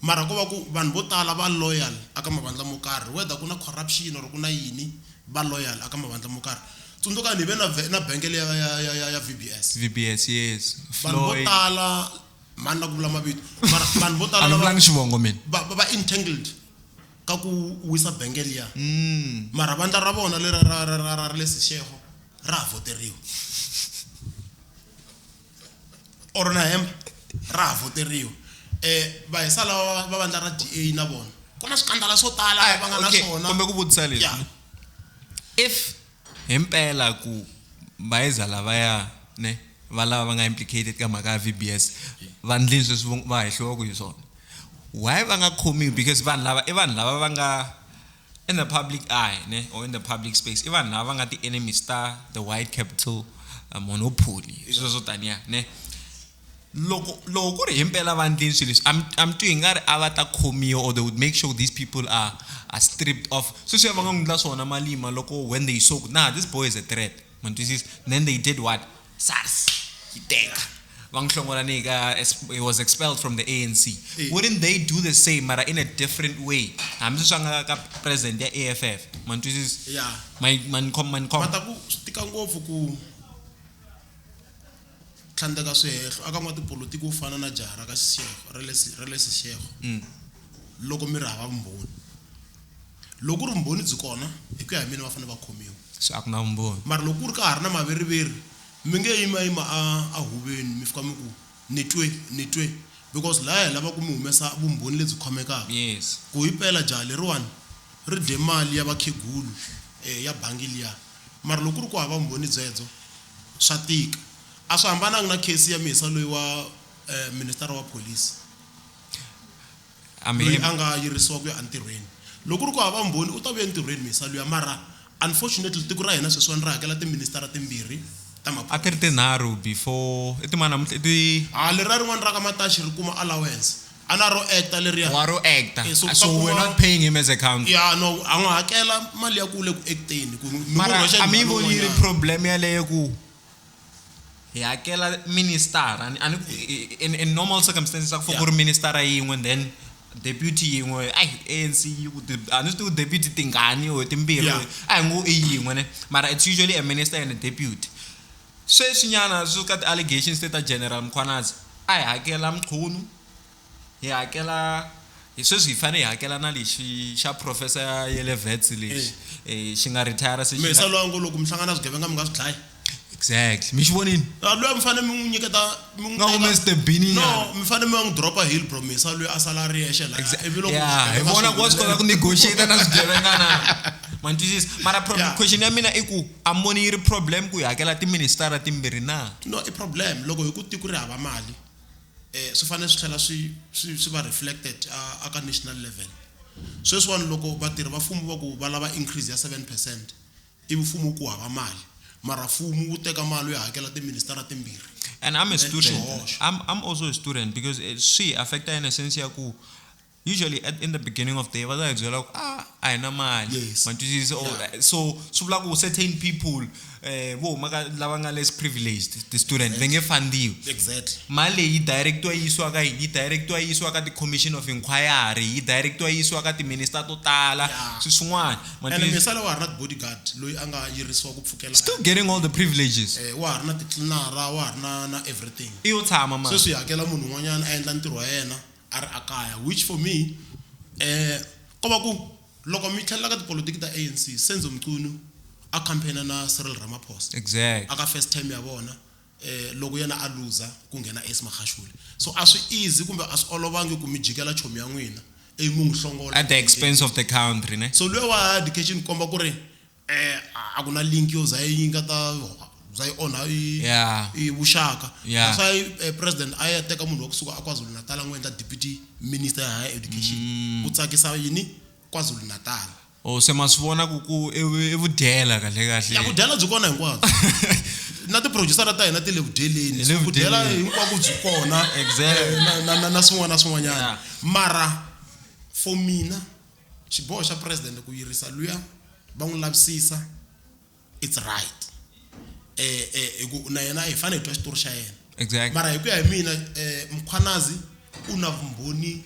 [SPEAKER 1] mara ko va ku vanhu vo tala va loyal aka mavandla mo karhi whether ku na corruption or ku na yini va loyal aka mavandla mo karhi. Tsundzuka ni ve na bengele ya VBS
[SPEAKER 2] yes
[SPEAKER 1] vanhu vo tala mani na ku vula mavito mara vanhu vo tala va entangled ka ku wisa bengele ya mara vandla ra vona leri ra le Seshego ra voteriwa or na hemba ra voteriwa. Va hi sala va vandla ra DA na vona ku na swikandala swo tala va nga na swona.
[SPEAKER 2] Kumbe ku vutisa leswi if himpela ku bayeza lavaya ne valava va nga implicated ka mhaka ya VBS vandlini sweswi va hehliwa ku hi swona why va nga khomiwi because vanhu lava va nga in the public eye ne or in the public space i vanhu lava va nga ti-enemies ta the white capital monopoly sweswo taniya ne loko ku ri himpela vandlini swilo leswi I'm twi nga ri a va ta khomiwa or they would make sure these people are stripped off sweswi va nga n'wi ndla swona malima loko when they saw nah this boy is a threat man this is then they did what SARS iteka Mkhwanazi he was expelled from the ANC. Wouldn't they do the same but in a different way? I'm just ka president ya AFF. Man twisisa.
[SPEAKER 1] Yeah.
[SPEAKER 2] Man
[SPEAKER 1] Mata ku stika ngopfu ku tlhandeka swehlo aka n'wa tipolitiki u fana na jara ka xixego rele xixego loko mi ri hava vumbhoni loko ri vumbhoni byi kona hi ku ya hi mina va fanele va khomiwa
[SPEAKER 2] so a ku na vumbhoni
[SPEAKER 1] mara loko ku ri ka ha ri na maveriveri mi nge yima a huveni mi fika mi ku ni twe because la hi lava ku mi humesa vumbhoni lebyi khomekaka
[SPEAKER 2] yes
[SPEAKER 1] ku hi pela jaha leriwani ri dye mali ya vakhegulu ya bangi liya mara loko ku ri ku hava vumbhoni byedzo swa tika a swi hambananga na case ya mhisa loyi wa minister wa police loyi a nga yirisiwa ku ya entirhweni loko ri ku hava vumbhoni u ta vuya entirhweni mhisa loyi mara unfortunately tiko ra hina sweswiwani ri hakela tiministara timbirhi ta
[SPEAKER 2] a ti ri tinharhu before
[SPEAKER 1] leriya rin'wana ra ka Matashi ri kuma allowance a na ro acta leriya
[SPEAKER 2] wa ro acta so we're not paying him as a county
[SPEAKER 1] no a n'wi hakela mali ya kule ku acteni ku
[SPEAKER 2] mara a mi voni yi ri problem yaleyo ku hi hakela minister in normal circumstances for ku ri minister yin'we then deputy yin'we ANC a ni swi deputy tingani or timbirhi a hi ngo yin'we ne mara it's usually a minister and a deputy sweswinyana swi ka ti-allegations ta general Mkhwanazi a hi hakela Mchunu hi hakela hi sweswi hi fanele hi hakela na lexi xa professor yele vets lexi xi nga retire se
[SPEAKER 1] mhisa lwangu loko mi hlangana swigevenga mi nga swi dlayi
[SPEAKER 2] exactly mi xi vonini
[SPEAKER 1] loyi mi fanele mi n'wi nyiketa mi
[SPEAKER 2] nga Mr Bini
[SPEAKER 1] no mi fanele mi n'wi dropa hill bro mhisa loyi a sala ri yexe la ivi loko
[SPEAKER 2] hi vona ku wa swi kota ku negotiate na swigevenga na man twisisa mara question ya mina i ku a moni yi ri problem ku hi hakela tiministara timbirhi na
[SPEAKER 1] no i problem loko hi ku tiko ri hava mali swi fanele swi tlhela swi va reflected aka national level sweswiwani loko vatirhi va mfumo va ku va lava increase ya 7% ivi mfumo ku hava mali mara mfumo wu teka mali yo hakela tiministara timbirhi
[SPEAKER 2] and I'm a student I'm also a student because she affecta in a sense ya ku usually in the beginning of the day va ta byela ku a hi na mali man twisisa so swi vula ku certain people vo huma ka lava nga less privileged the student va nge fundiwi
[SPEAKER 1] exactly
[SPEAKER 2] mali leyi directwa yisiwa ka yi directwa yisiwa ka ti-commission of inquiry yi directwa yisiwa ka ti-minister to tala swin'wana
[SPEAKER 1] and misala wa ha ri na bodyguard loyi a nga yirisiwa ku pfukela
[SPEAKER 2] still getting all the privileges
[SPEAKER 1] wa ha ri na titlinara wa ha ri na everything
[SPEAKER 2] i yo tshama mani
[SPEAKER 1] sweswi hi hakela munhu un'wanyana a endla ntirho wa yena a ri akaya which for me ko va ku loko mi tlhelela ka tipolitiki ta ANC Senzo Meyiwa a campaigna na Cyril Ramaphosa
[SPEAKER 2] exactly
[SPEAKER 1] aka first time ya vona loko yena a loser ku nghena Mkhwanazi so a swi easy kumbe a swi olovangi ku mi jikela chomi ya n'wina mu n'wi hlongola
[SPEAKER 2] at the expense of the country ne
[SPEAKER 1] so loyi wa education komba ku ri a ku na link yo za yi nga ta za yi onha i vuxaka that's president a ya teka munhu wa kusuka a KwaZulu Natal n'wi endla deputy minister ya higher education ku tsakisa yini KwaZulu Natal
[SPEAKER 2] se ma swi vona ku i vudyela kahle
[SPEAKER 1] ya vudyela byi kona hinkwabyo na ti-producer ta hina ti le vudyeleni vudyela hinkwako byi kona na swin'wana mara for mina xiboho xa president ku yirisa luya va n'wi lavisisa it's right na yena hi fanele hi twa xitori xa yena
[SPEAKER 2] exactly
[SPEAKER 1] mara hi ku ya hi mina Mkhwanazi u na vumbhoni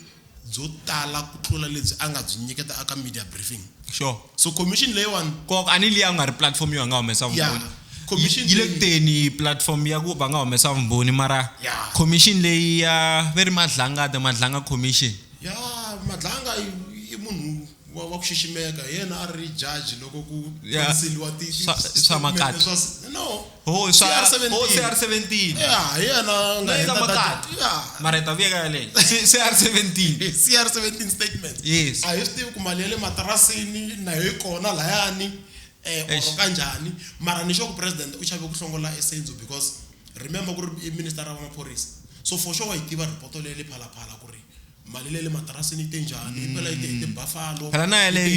[SPEAKER 1] byo tala ku tlula lebyi a nga byi nyiketa aka media briefing
[SPEAKER 2] sure
[SPEAKER 1] so commission leyiwani
[SPEAKER 2] ko ani liya nga ri platform yo nga humesa vumbhoni commission yi le kuteni platform ya ku va nga humesa vumbhoni mara commission leyi ya very madlanga commission
[SPEAKER 1] madlanga i munhu wa ku xiximeka yena a ri judge loko ku canceliwa
[SPEAKER 2] swa makati
[SPEAKER 1] no
[SPEAKER 2] CR17
[SPEAKER 1] yena nga
[SPEAKER 2] mara ta vuya ka le
[SPEAKER 1] CR17 statement
[SPEAKER 2] yes
[SPEAKER 1] a hi swi tivi ku mali ya le matarasini na yo kona layani or kanjani mara ni ku president u chave ku hlongola Senzo because remember ku ri minister wa maphorisa so for sure wa itiva report le le phalaphala ku ri mali le matarasini tenjani phela ite buffalo
[SPEAKER 2] phela na le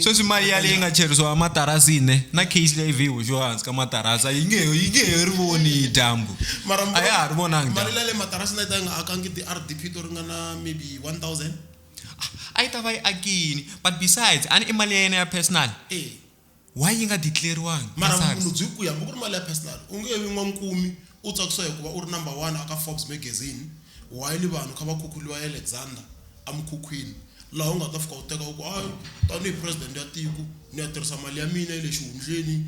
[SPEAKER 2] so swi mali ya le nga cherisiwa matarasini na case le view jo hansi ka matarasa yi nge ri voni dambu
[SPEAKER 1] mara
[SPEAKER 2] a ya ri vonanga
[SPEAKER 1] mali le matarasini ta nga akangi ti RDP to ringana maybe 1000
[SPEAKER 2] a yi ta va yi akini but besides ani imali ya yena ya personal why yi nga declare-wangi
[SPEAKER 1] mara munhu byi ku ya ku ri mali ya personal u nge vi n'wankumi u tsakisiwa hikuva u ri number 1 aka Forbes magazine why li vanhu kha va khukhuliwa Alexander amkhukhwini laha u nga ta fika u teka u ku tanihi president ya tiko ni ya tirhisa mali ya mina le xihundleni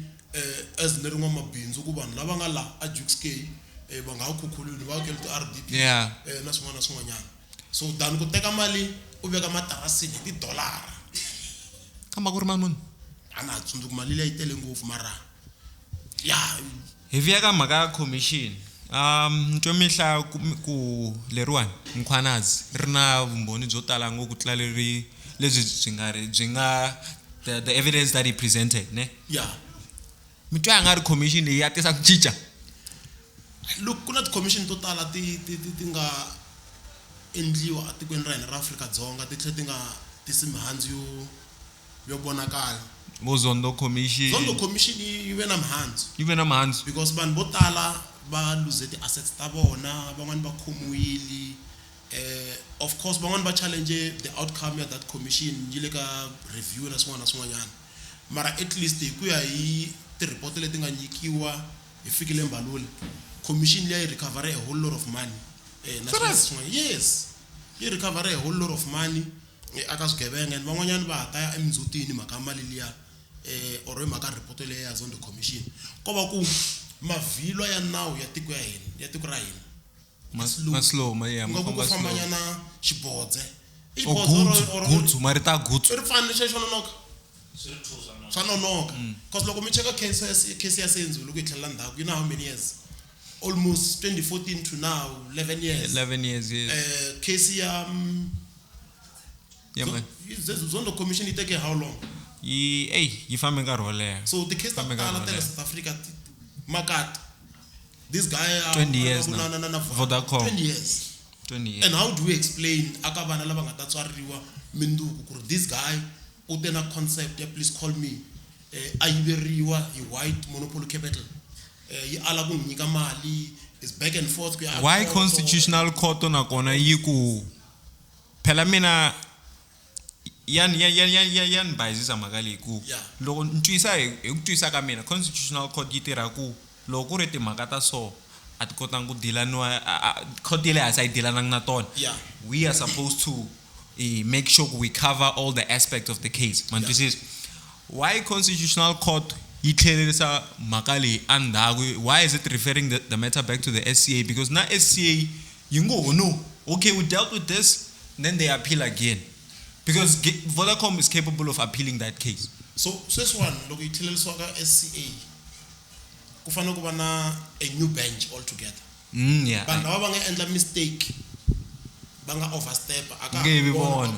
[SPEAKER 1] as ni ri n'wamabindzu ku vanhu lava nga la a Judicial va nga khukhuliwi va ke RDP na swin'wana na swin'wanyana so dan ku teka mali u veka matarasini hi $.
[SPEAKER 2] kamba ku ri mali muni
[SPEAKER 1] ana tsundzuka mali leyi tele ngopfu mara
[SPEAKER 2] hi vuya ka mhaka ya commission ntomihla ku leriwani Mkhwanazi ri na vumbhoni byo tala ngopfu ku tlula leri lebyi byi nga the evidence that he presented ne mi twa nga ri commission leyi ya tisa ku cinca
[SPEAKER 1] look ku na ti-commission to tala ti nga endliwa atikweni ra hina ra Afrika-Dzonga ti tlhela ti nga tisi mihandzu yo vonakala
[SPEAKER 2] Zondo commission
[SPEAKER 1] yi ve na mihandzu because vanhu vo tala va lose ti-assets ta vona van'wani va khomiwile of course van'wani va challenge the outcome ya that commission yi le ka review na swin'wana na swin'wanyana mara at least hi ku ya hi ti-report leti nga nyikiwa hi fikile Mbalula commission leyi recover a whole lot of money yes yi recover a whole lot of money aka swigevenga and van'wanyana va ta ya emizutini mhaka mali liya or mhaka report leyi ya Zondo commission ko va ku mavhilwa ya nawu ya tiko ra hina
[SPEAKER 2] maslow
[SPEAKER 1] nga ku fambanyana xibodze
[SPEAKER 2] gutsu marita gutsu
[SPEAKER 1] ri fanele xo nonoka swa nonoka because loko mi cheka case ya Senzo loko yi tlhela ndhaku you know how many years almost 2014 to now 11 years
[SPEAKER 2] yes
[SPEAKER 1] case ya Zondo commission it take how long
[SPEAKER 2] yi fambe nkarhi wo leha
[SPEAKER 1] so the case ta South Africa Makati this guy
[SPEAKER 2] 20 years now Vodacom
[SPEAKER 1] 20 years and how do we explain aka vana lava nga ta tswariwa minduku ku this guy u te na concept ya please call me ayiveriwa hi white monopoly capital yi ala ku nyika mali is back and forth ku ya
[SPEAKER 2] why constitutional court na kona yi ku phela mina yan bayizisa mhaka leyi ku loko ntwisa hi ku twisa ka mina constitutional court yi tirha ku loko ku ri timhaka ta so a ti kotanga ku dilaniwa court le hansi a yi dilananga na tona we are supposed to make sure we cover all the aspects of the case mantwisisa why constitutional court yi tlhelerisa mhaka leyi andhaku why is it referring the matter back to the SCA because na SCA yi ngo no okay we dealt with this then they appeal again because Vodacom is capable of appealing that case
[SPEAKER 1] so this one loko yi tlhelerisiwa ka SCA ku fanele ku va na a new bench altogether vanhu lava va nga endla mistake va nga overstep aka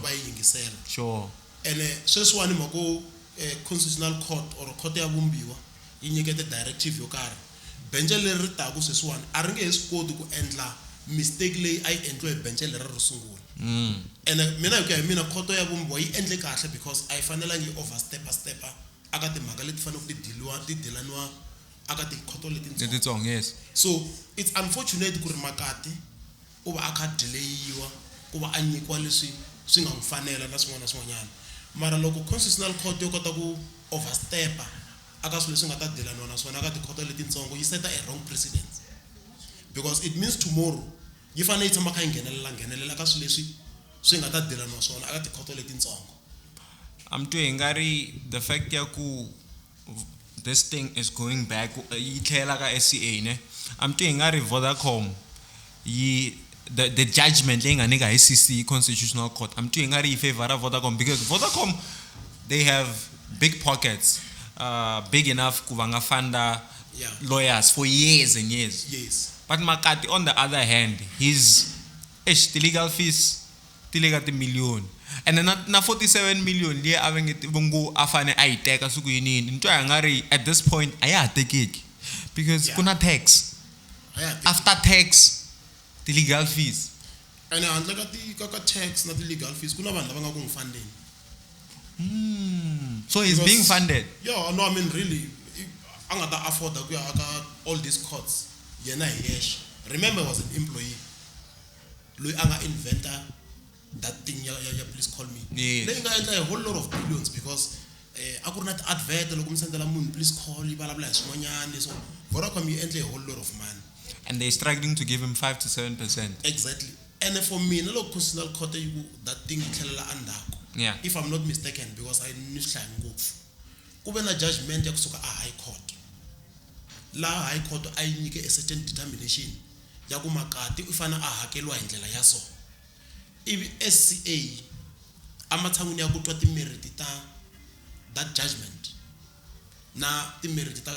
[SPEAKER 1] va yingisela
[SPEAKER 2] sure
[SPEAKER 1] and sweswiwani mhako constitutional court or court ya vumbiwa yi nyikete directive yo karhi bench leri taku sweswiwani a ri nge swi koti ku endla mistake leyi a yi endliwe hi bench leri ro sungula and mina hi ku ya hi mina court ya vumbiwa yi endle kahle because a yi fanelangi yi overstep aka timhaka leti fanele ku ti dilaniwa aka tikhoto
[SPEAKER 2] letitsongo yes
[SPEAKER 1] so it's unfortunate ku ri Makati u va aka delayiwa ku va a nyikiwa leswi swi nga n'wi fanela na swin'wana na swin'wanyana mara loko constitutional court yo kota ku overstep aka swilo leswi nga ta dilaniwa na swona aka tikhoto letitsongo yi seta a wrong precedent because it means tomorrow yi fanele yi tshama kha yi nghenelela ka swilo leswi swi nga ta dilaniwa swona aka tikhoto letitsongo
[SPEAKER 2] I'm doing ngari the fact ya ku this thing is going back yi tlhela ka SCA ne I'm doing ngari Vodacom yi the judgment leyi nga nyika hi CC constitutional court I'm doing ngari yi favor Vodacom because Vodacom they have big pockets big enough ku va nga funda lawyers for years and years
[SPEAKER 1] yes
[SPEAKER 2] but Makati on the other hand his the legal fees tilega ti million and then na 47 million leyi a va nge vongo a fane a yi teka siku yinini ntwa ngari at this point a ya ha tekeki because kuna tax after tax the legal fees
[SPEAKER 1] and handle ka tax na the legal fees kuna vanhu lava nga ku n'wi fundeni
[SPEAKER 2] so he's being funded
[SPEAKER 1] no I mean really a nga ta afford ku ya aka all these courts yena hi yexe remember was an employee loyi a nga inventa that thing ya please call me leyi nga endla a whole lot of billions because a ku ri na ti-advert loko mi sendela munhu please call yi vulavula hi swin'wanyani so Vodacom yi endle a whole lot of money
[SPEAKER 2] and they're struggling to give him 5 to 7%.
[SPEAKER 1] exactly and for me loko constitutional court that thing yi tlhelela andhaku
[SPEAKER 2] Yeah.
[SPEAKER 1] if I'm not mistaken because I ni swi hlaya ngopfu ku ve na judgment ya kusuka a high court laha high court a yi nyike a certain determination ya ku makati u fana a hakeliwa hi ndlela ya so ivi SCA amatshan'wini ya ku twa timeriti ta that judgment na timeriti ta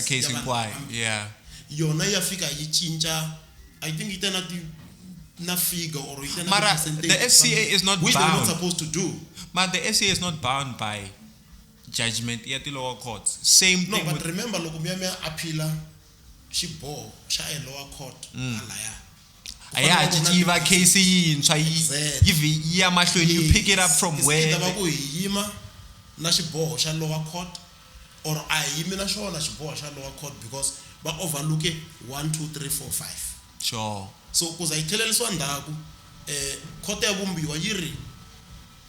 [SPEAKER 2] case inquiry, yeah.
[SPEAKER 1] yona ya fika yi cinca I think it na figure or it
[SPEAKER 2] Mara, the FCA is not
[SPEAKER 1] which
[SPEAKER 2] bound.
[SPEAKER 1] they're not supposed to do.
[SPEAKER 2] But the FCA is not bound by judgment at the lower courts. Same
[SPEAKER 1] no,
[SPEAKER 2] thing.
[SPEAKER 1] No, but remember, loko miya appeala xiboho xa a lower court alaya.
[SPEAKER 2] Aya jiva case yintshwa yi ya mahlweni you pick it up from where.
[SPEAKER 1] It's ku yima na xiboho xa lower court or a yimi na xona xiboho xa lower court because ba overlook 1 2 3 4 5.
[SPEAKER 2] Sure.
[SPEAKER 1] So kuza ithelelisiwa ndaku court ya vumbiwa yiri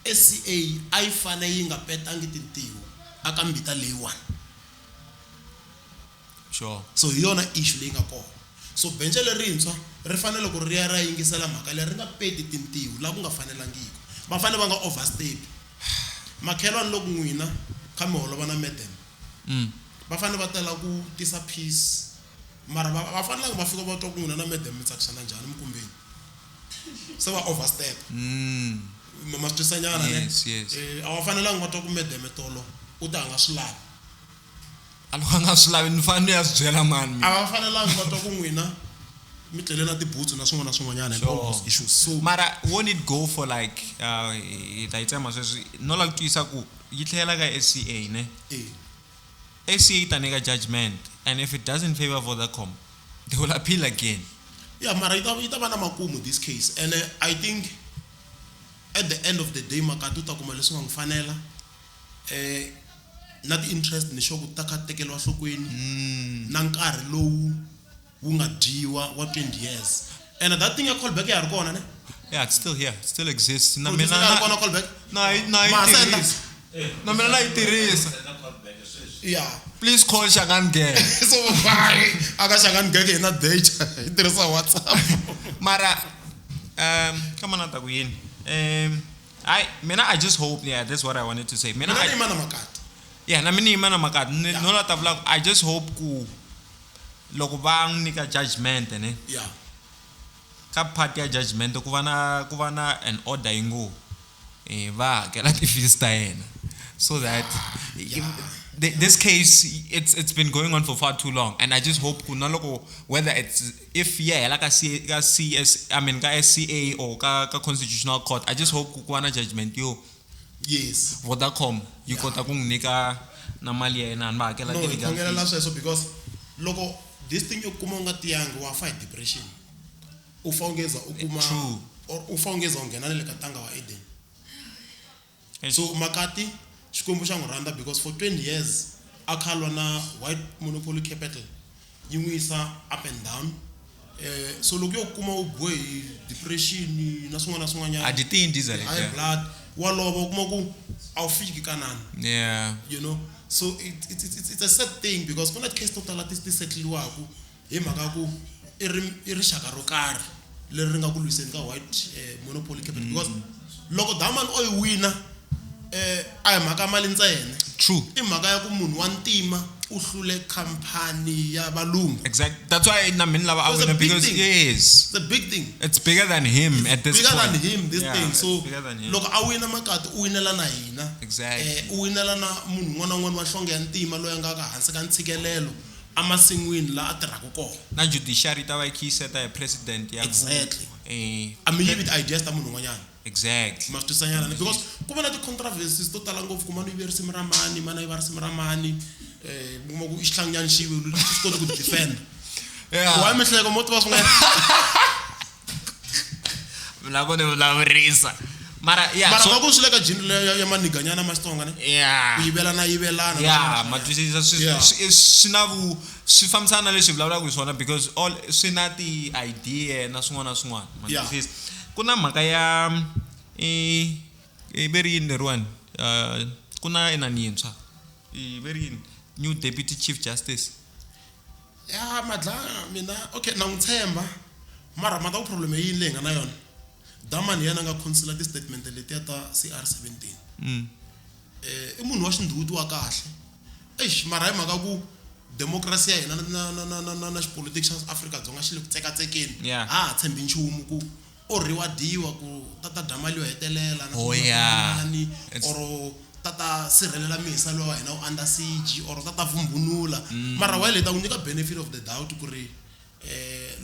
[SPEAKER 1] SCA a yi fane yi nga petangi tintiho aka mbita leyiwani.
[SPEAKER 2] Sure.
[SPEAKER 1] So hi yona issue leyi nga kona. So bench lerintshwa ri fanele ku ri ya ra yingisela mhaka leri nga peti tintiho la ku nga fanelangiki. Va fane va nga overstep. Makhelwani loko n'wina kha mi holova na madam. Va fane va tela ku tisa peace. Mara va fanele va fika va twa ku n'wina na madam mi tsakisana njhani mkumbeni. Se va overstep. Mama swisanyana ne.
[SPEAKER 2] Yes.
[SPEAKER 1] A va fanele va twa ku madam tolo u ta nga swi lavi.
[SPEAKER 2] Aloko nga swi lavi ni fanele ya swi byela mani.
[SPEAKER 1] A va fanele va twa ku n'wina mi tlele na tibutsu na swin'wana na swin'wanyana
[SPEAKER 2] Sure.
[SPEAKER 1] issues. So
[SPEAKER 2] Mara won't it go for like ta itsema sweswi no la twisa ku yi tlhela ka SCA ne. SCA ta nyika judgment and if it doesn't favor Vodacom they will appeal again.
[SPEAKER 1] yeah, mara ita va na makumu this case and I think at the end of the day makati ta kuma leswi nga fanela na the interest ni shoku ta ka tekeliwa hlokweni na nkarhi lowu wu nga dyiwa wa 20 years and that thing ya callback ya ri kona ne.
[SPEAKER 2] Yeah, it's still here. It still exists. Na
[SPEAKER 1] Producer ya ri kona callback.
[SPEAKER 2] Na itirisa. Na mina na itirisa.
[SPEAKER 1] Yeah.
[SPEAKER 2] Please call Shagan Gang.
[SPEAKER 1] So why aka Shagan Gang ina date itirisa WhatsApp.
[SPEAKER 2] Mara kama na ta ku yini. I just hope, yeah, that's what I wanted to say.
[SPEAKER 1] Mina ni mana makati.
[SPEAKER 2] Yeah, na mina mana makati. No la ta vula I just hope ku loko va nyika judgment ne.
[SPEAKER 1] Yeah.
[SPEAKER 2] Ka part ya judgment ku va na an order yingo va hakela ti fees ta yena so that this case it's been going on for far too long and I just hope ku na loko whether it's if like ka SCA or ka constitutional court I just hope ku va na judgment yo
[SPEAKER 1] yes
[SPEAKER 2] Vodacom you kota ku nyika na mali ya yena va hakela ti legal fees.
[SPEAKER 1] No, sweswo because loko this thing you kuma unga tiyangi wa fight depression ufongeza ukuma or ufongeza ungena le katanga wa Eden. So makati xikwembu xa n'wi because for 20 years akhalwa na white monopoly capital yin'wisa up and down so loko yo kuma ubwe depression na swin'wana
[SPEAKER 2] I didn't desire
[SPEAKER 1] high blood walova kuma ku awufiki kanani.
[SPEAKER 2] Yeah,
[SPEAKER 1] you know, so it's a sad thing because kuna case total ti settliwaku hi mhaka ku I rixaka ro karhi leri nga ku lwiseni ka white monopoly capital because loko daman o yi wina a hi mhaka mali ntsena.
[SPEAKER 2] True.
[SPEAKER 1] I mhaka ya ku munhu wa ntima u hlule khampani ya valungu.
[SPEAKER 2] Exactly. That's why na mina lava awina because yes,
[SPEAKER 1] it's a big thing.
[SPEAKER 2] It's bigger than him at this
[SPEAKER 1] bigger
[SPEAKER 2] point.
[SPEAKER 1] Than him this thing. So loko a wina makati u winela na hina.
[SPEAKER 2] Exactly.
[SPEAKER 1] U winela na munhu n'wana n'wana wa nhlonge ya ntima loyi nga ka hansi ka ntshikelelo amasin'wini la a tirhaka kona.
[SPEAKER 2] Na judiciary ta va yi seta hi president ya
[SPEAKER 1] exactly. I mean with ideas ta munhu n'wanyana.
[SPEAKER 2] Exactly.
[SPEAKER 1] Mastusanyana because ku va na ti controversies to tala ngopfu ku mani yi verisimu ra mani mana yi va risimu ra mani kuma ku ixihlanganyaxiwe lexi xi kota ku defend.
[SPEAKER 2] Yeah.
[SPEAKER 1] Wa mihleko mo tiva swin'wana.
[SPEAKER 2] La kone vulavurisa. Mara
[SPEAKER 1] so ku swi le ka jini ya maniganyana ma Xitsonga ne.
[SPEAKER 2] Yeah.
[SPEAKER 1] Ku yivelana.
[SPEAKER 2] Yeah, matwisisa swi na vu swi fambisana na leswi vulavulaka hi swona because all swi na ti idea na swin'wana. Matwisisa. Kuna mhaka ya very in the one kuna inaniyintshwa very new deputy chief justice
[SPEAKER 1] ya madlanga mina okay nangithemba mara mata ku problem yini le nga na yona damani yena nga consider ti statement leti ta CR17 I munhu wa xinduti wa kahle mara hi mhaka ku democracy ya hina na politics xa Africa Dzonga xi le ku tsekatsekeni tshembi nchumu ku oriwadiwa ku tata damali yo hetelela na nani or tata sirhelela misa lo hina u under siege or tata vumbunula mara wa le ta ku nyika benefit of the doubt ku ri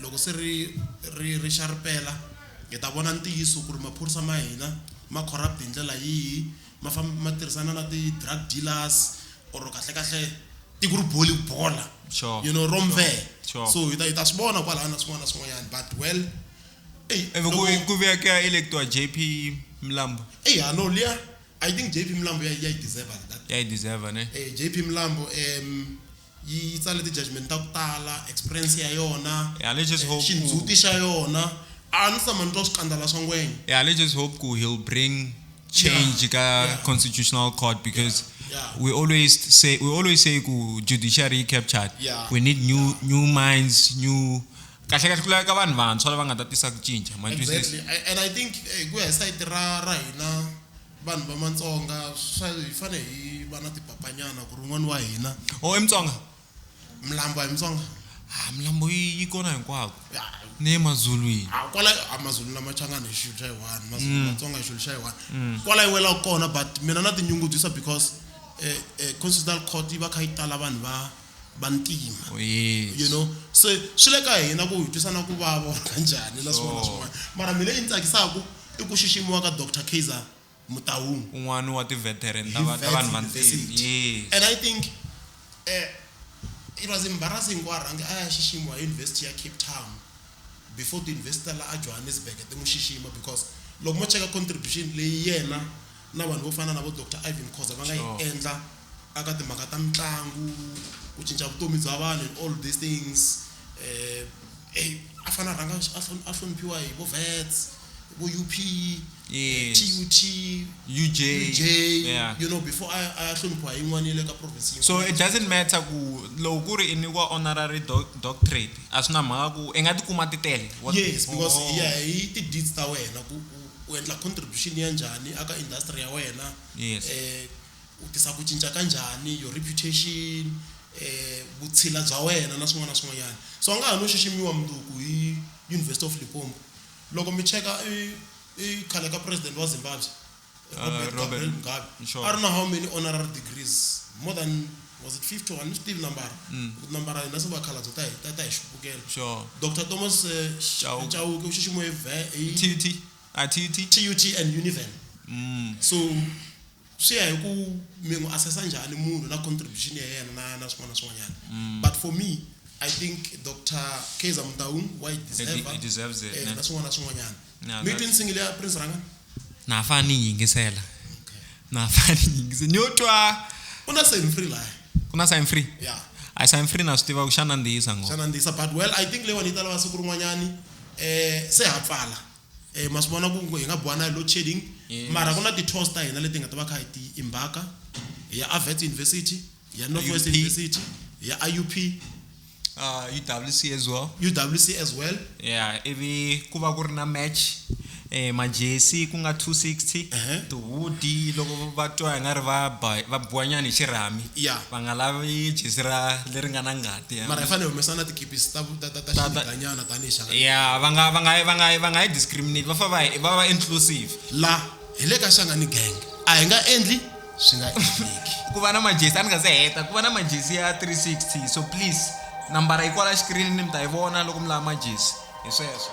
[SPEAKER 1] loko se ri sharpela hi ta vona ntiyiso ku ri maphorisa ma hina ma corrupt hi ndlela yihi ma tirhisana na ti drug dealers or kahle ti ku ri bola you know romve so hi ta swivona kwala na swin'wana but well
[SPEAKER 2] ku veka ka elector JP Mlambo
[SPEAKER 1] no lia I think JP Mlambo ya deserve that
[SPEAKER 2] ya deserve ne
[SPEAKER 1] JP Mlambo yi tsale ti judgment ta ku tala experience ya yona
[SPEAKER 2] let's just hope
[SPEAKER 1] xindzhuti xa yona sama ntwa swikandala swa ngwenya
[SPEAKER 2] let's just hope he'll bring change ka constitutional court because we always say ku judiciary captured we need new minds new kahle kula ka vanhu vantshwa lava nga ta tisa ku cinca
[SPEAKER 1] exactly and I think ku ya side ra hina vanhu va Matsonga hi fane hi vana tipapanyana ku rin'wana wa hina
[SPEAKER 2] eMtsonga
[SPEAKER 1] Mlambo hi Mtsonga
[SPEAKER 2] Mlambo yi kona hinkwako ne mazulwini
[SPEAKER 1] kwala amazulu na machangana xilo xa yiwani mazulu Matsonga xilo xa yiwani kwala yi wela kona but mina na tinyungubyisa because constitutional court yi va kha yi tala vanhu va ntima you know so swi le ka hina ku hi twisana ku vava kanjhani na swin'wana mara mina yi tsakisaka I ku xiximiwa ka Dr. Kaiser Mutaung
[SPEAKER 2] un'wana wa ti veteran ta vanhu va ntima
[SPEAKER 1] and I think it was embarrassing ku arhangi aya xiximiwa hi University ya Cape Town before to invest la Johannesburg ti n'wi xixima because loko mo cheka contribution leyi yena na vanhu vo fana na vo Dr. Ivan Khoza va nga yi endla aka timhaka ta mitlangu ku cinca vutomi bya vanhu and all these things a fana rhanga a hloniphiwa hi vo vets vo UP TUT
[SPEAKER 2] UJ
[SPEAKER 1] you know before I hloniphiwa hi yin'wana le ka province
[SPEAKER 2] so it doesn't matter ku loko ku ri iniwa honorary doctorate a swi na mhaka ku i nga ti kuma ti tele
[SPEAKER 1] yes because hi ti deeds ta wena ku endla contribution ya njhani aka industry ya wena u tisa ku cinca kanjhani your reputation vutshila bya wena na swin'wana so nga ha no xiximiwa mnduku hi University of Limpopo loko mi cheka I khale ka president wa Zimbabwe Robert Mugabe I don't know how many honorary degrees more than was it 51 Steve number na se va khala byo ta hi xipukela Dr. Thomas Chauke u xiximiwe TUT and Univen so swi ya hi ku mi n'wi assessa njhani munhu na contribution ya yena na swin'wana but for me I think Dr. Kaiser Mutaung
[SPEAKER 2] he deserves it
[SPEAKER 1] na swin'wana mi twi nsingile ya Prince Rangani
[SPEAKER 2] na fani yingisela na fani yingisela nyotwa
[SPEAKER 1] una sign free la
[SPEAKER 2] kuna sign free I sign free na stiva ku xanandisa
[SPEAKER 1] but well I think lewa ni ta lava siku rin'wanyani se ha pfala masibona ku hi nga bwana load shedding mara kuna ti tours ta hina leti nga ta va kha ti imbaka ya Avet University ya Northwest University ya IUP
[SPEAKER 2] UWC as well ivi ku va ku ri na match majesi ku nga 260 tihoodi loko va twa hi nga ri va buwanyana hi xirhami va nga lavi jesi leri nga na ngati
[SPEAKER 1] mara hi fanele humesana tikipisi ta xiganyana tanihi xaka
[SPEAKER 2] va nga hi discriminate va va inclusive
[SPEAKER 1] la hi le ka Xangani gang a hi nga endli swi nga endleki
[SPEAKER 2] ku va na majesi a ni nga se heta ku va na majesi ya 360 so please nambara yi kwala screen ni mi ta yi vona loko mi lava majesi hi sweswo